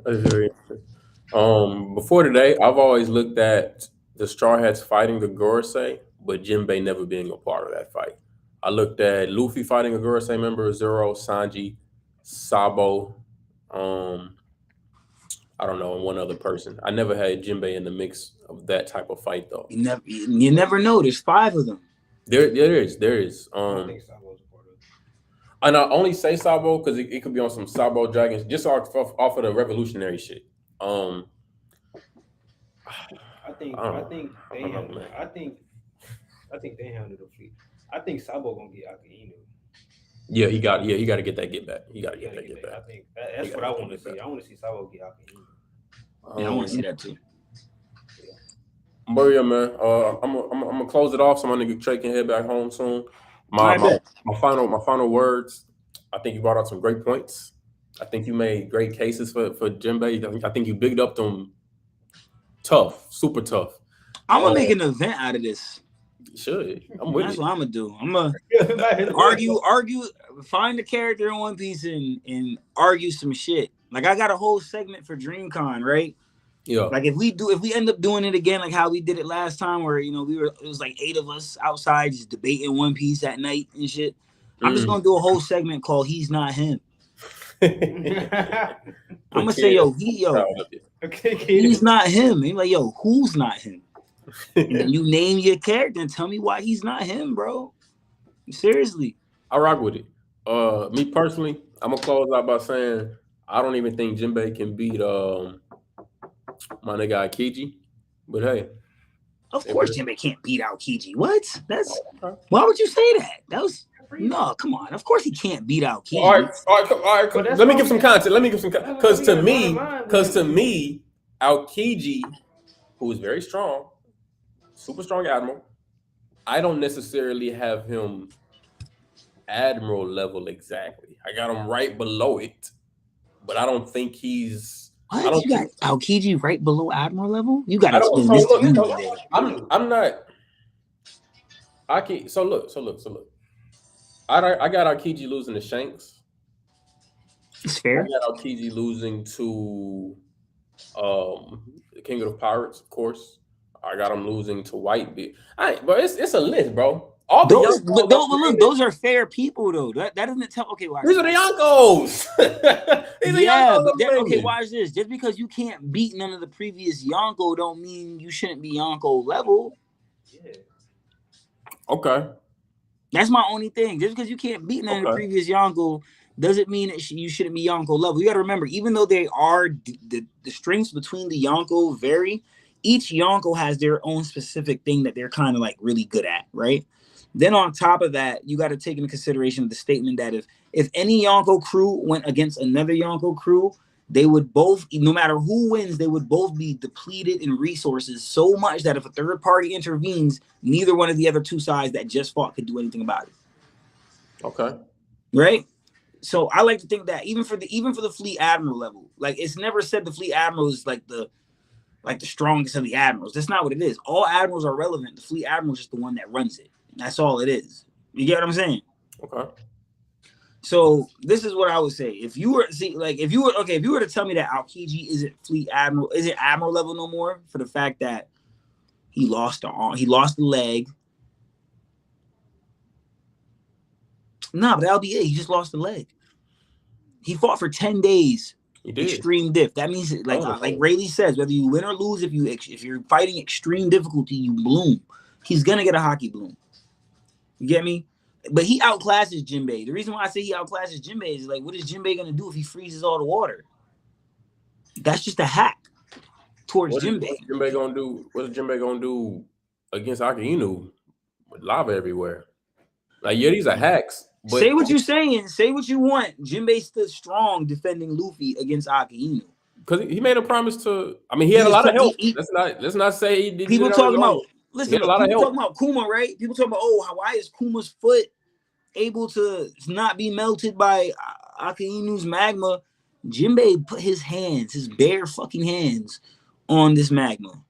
That's very interesting. Before today, I've always looked at the Straw Hats fighting the Gorosei, but Jinbei never being a part of that fight. I looked at Luffy fighting a Gorosei member, Zoro, Sanji, Sabo, I don't know, and one other person. I never had Jinbei in the mix of that type of fight, though. You never know. There's 5 of them. There is. I think Sabo's a part of it. And I only say Sabo because it could be on some Sabo Dragons, just off of the revolutionary shit. I think they handled the fleet. I think Sabo gonna get Akainu. Yeah, he got to get that get back. He got to get that get back. I think that's what I want to see. I want to see Sabo get Akainu. Yeah, I want to see that too. But yeah, man, I'm gonna close it off so my nigga Trey can head back home soon. My final words. I think you brought out some great points. I think you made great cases for Jinbei. I think you bigged up them tough, super tough. I'm gonna make an event out of this. You should. I'm with That's it. what I'm gonna do. I'm gonna argue, find the character in One Piece and argue some shit. Like I got a whole segment for DreamCon, right? Yeah. Like if we end up doing it again, like how we did it last time, where it was like 8 of us outside just debating One Piece at night and shit. I'm just gonna do a whole segment called "He's Not Him." I'm gonna say, he's not him. And like, who's not him? And then you name your character and tell me why he's not him, bro. Seriously. I rock with it. Me personally, I'm gonna close out by saying I don't even think Jinbei can beat my nigga Aokiji. But hey. Of course Jinbei can't beat Aokiji. What? Why would you say that? No, come on. Of course he can't beat Aokiji. All right. Let me give some content. Because to me, Aokiji, who is very strong, super strong admiral, I don't necessarily have him admiral level exactly. I got him right below it, but I don't think he's. What? You got Aokiji right below admiral level? You got to explain this to me. I'm not. So look. I got Aokiji losing to Shanks. It's fair. I got Aokiji losing to the King of the Pirates, of course. I got him losing to Whitebeard. But it's a list, bro. Those are fair people though. That doesn't tell. Okay, watch. These are the Yonkos. Okay, watch this. Just because you can't beat none of the previous Yonko, don't mean you shouldn't be Yonko level. Yeah. Okay. That's my only thing. Just because you can't beat none of the previous Yonko doesn't mean that you shouldn't be Yonko level. You got to remember, even though they are the strengths between the Yonko vary, each Yonko has their own specific thing that they're kind of like really good at, right? Then on top of that, you got to take into consideration the statement that if any Yonko crew went against another Yonko crew, they would both, no matter who wins, they would both be depleted in resources so much that if a third party intervenes, neither one of the other two sides that just fought could do anything about it. Okay. Right? So I like to think that even for the fleet admiral level, like it's never said the fleet admiral is like the strongest of the admirals. That's not what it is. All admirals are relevant. The fleet admiral is just the one that runs it. That's all it is. You get what I'm saying? Okay. So this is what I would say. If you were to tell me that Aokiji isn't admiral level no more for the fact that he lost the arm, he lost the leg. Nah, but that'll be it. He just lost the leg. He fought for 10 days. He did. Extreme diff. That means like Rayleigh says, whether you win or lose, if you're fighting extreme difficulty, you bloom. He's gonna get a hockey bloom. You get me? But he outclasses Jimbe. The reason why I say he outclasses Jimbe is like, what is Jimbe gonna do if he freezes all the water? That's just a hack towards Jimbe. What's Jimbe gonna do against Akainu with lava everywhere? Like, yeah, these are hacks. But say what you're saying. Say what you want. Jimbe stood strong defending Luffy against Akainu. Because he made a promise to. I mean, he had a lot of help. Let's not say he did. People talking about. Listen, people talking about Kuma, right? People talking about, why is Kuma's foot able to not be melted by Akainu's magma? Jimbe put his bare fucking hands, on this magma.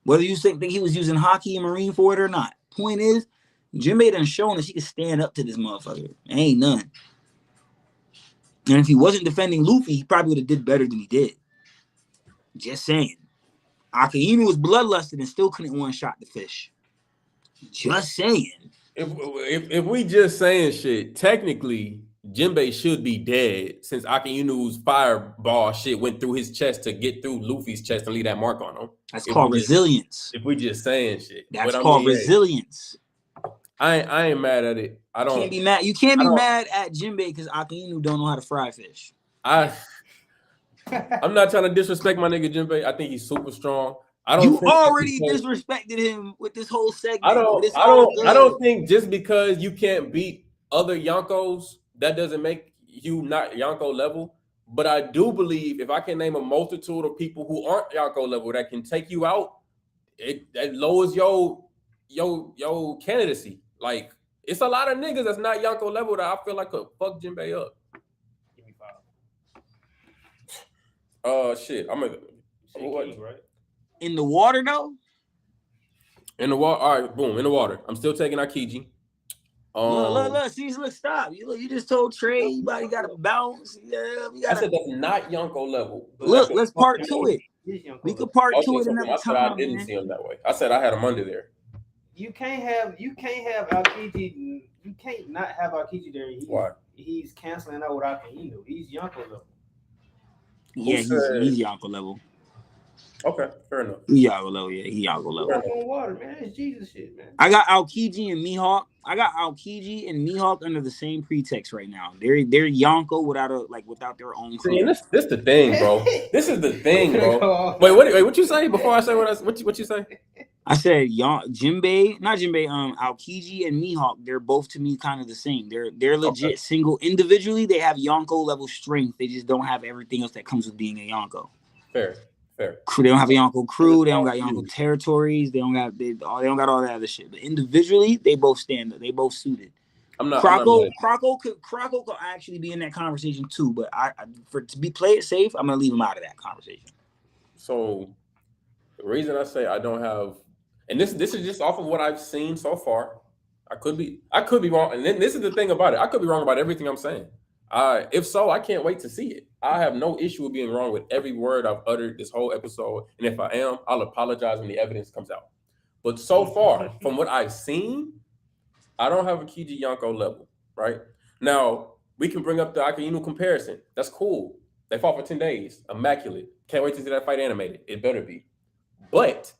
Whether you think he was using hockey and marine for it or not. Point is, Jimbe done shown us he could stand up to this motherfucker. Ain't none. And if he wasn't defending Luffy, he probably would have did better than he did. Just saying. Akainu was bloodlusted and still couldn't one-shot the fish. Just saying. If we just saying shit, technically, Jimbe should be dead since Akainu's fireball shit went through his chest to get through Luffy's chest and leave that mark on him. That's called resilience. If we just saying shit. That's called resilience. I ain't mad at it. I don't. Can't be mad. You can't be mad at Jimbe because Akainu don't know how to fry fish. I'm not trying to disrespect my nigga Jimbe. I think he's super strong. You already disrespected him with this whole segment. I don't think just because you can't beat other Yonkos, that doesn't make you not Yonko level. But I do believe if I can name a multitude of people who aren't Yonko level that can take you out, it lowers your candidacy. Like, it's a lot of niggas that's not Yonko level that I feel like could fuck Jimbe up. Give me 5. Shit. I'm gonna. Right? In the water though? In the water. All right, boom. In the water. I'm still taking Akiji. Look, stop. You just told Trey you got to bounce. I said that's not Yonko level. Look, let's part to it. We could part to it another time. I didn't see him that way. I said I had him under there. You can't have Aokiji. You can't not have Aokiji there. Why? He's canceling out with Akainu. He's Yonko level. Yeah, he's Yonko level. Okay, fair enough. He Yonko level, yeah. He Yonko level. On water, man. It's Jesus shit, man. I got Aokiji and Mihawk. Mihawk under the same pretext right now. They're Yonko without their own crew. See, this the thing, bro. This is the thing, bro. Wait, what you say before I say what you say? I said Aokiji and Mihawk, they're both to me kind of the same. They're legit single. Individually, they have Yonko level strength. They just don't have everything else that comes with being a Yonko. Fair. They don't have a Yonko crew. They don't got Yonko territories. They don't got all that other shit. But individually, they both stand up. They both suited. Croco could actually be in that conversation too. But play it safe, I'm gonna leave him out of that conversation. So the reason I say I don't have, and this is just off of what I've seen so far. I could be wrong. And then this is the thing about it. I could be wrong about everything I'm saying. If so, I can't wait to see it. I have no issue with being wrong with every word I've uttered this whole episode. And if I am, I'll apologize when the evidence comes out. But so far, from what I've seen, I don't have a Kiji Yonko level, right? Now, we can bring up the Akainu comparison. That's cool. They fought for 10 days. Immaculate. Can't wait to see that fight animated. It better be. But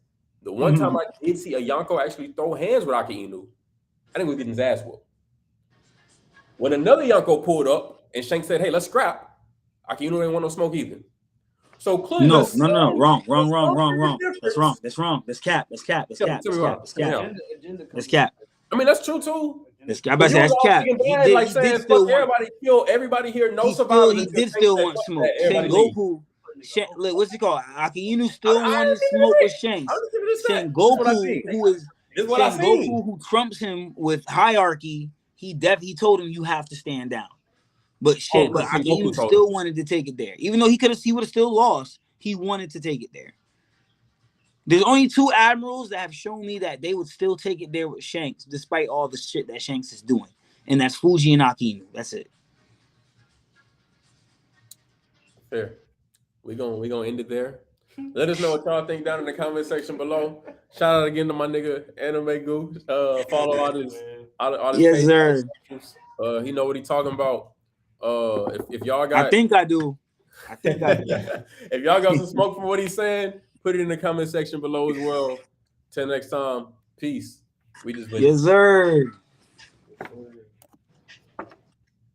the one time I did see a Yonko actually throw hands with Akainu, I think we was getting his ass whooped. When another Yonko pulled up and Shank said, "Hey, let's scrap," Akainu didn't want no smoke either. So clearly, no, wrong. That's wrong. That's cap. That's cap. That's cap. I mean, that's true too. I bet that's cap. Like saying fuck everybody, kill everybody here. No survivors. He did still want smoke. Sengoku, what's it called? Akainu still wanted to smoke with Shanks. Sengoku, who trumps him with hierarchy, he told him you have to stand down. But Akainu still wanted to take it there, even though he would have still lost. He wanted to take it there. There's only 2 admirals that have shown me that they would still take it there with Shanks, despite all the shit that Shanks is doing, and that's Fuji and Akainu. That's it. Fair. We gonna end it there. Let us know what y'all think down in the comment section below. Shout out again to my nigga Anime Goose. Follow all his yes, sir. He know what he talking about. If y'all got, I think I do. If y'all got some smoke from what he's saying, put it in the comment section below as well. Till next time, peace. We just yes, sir.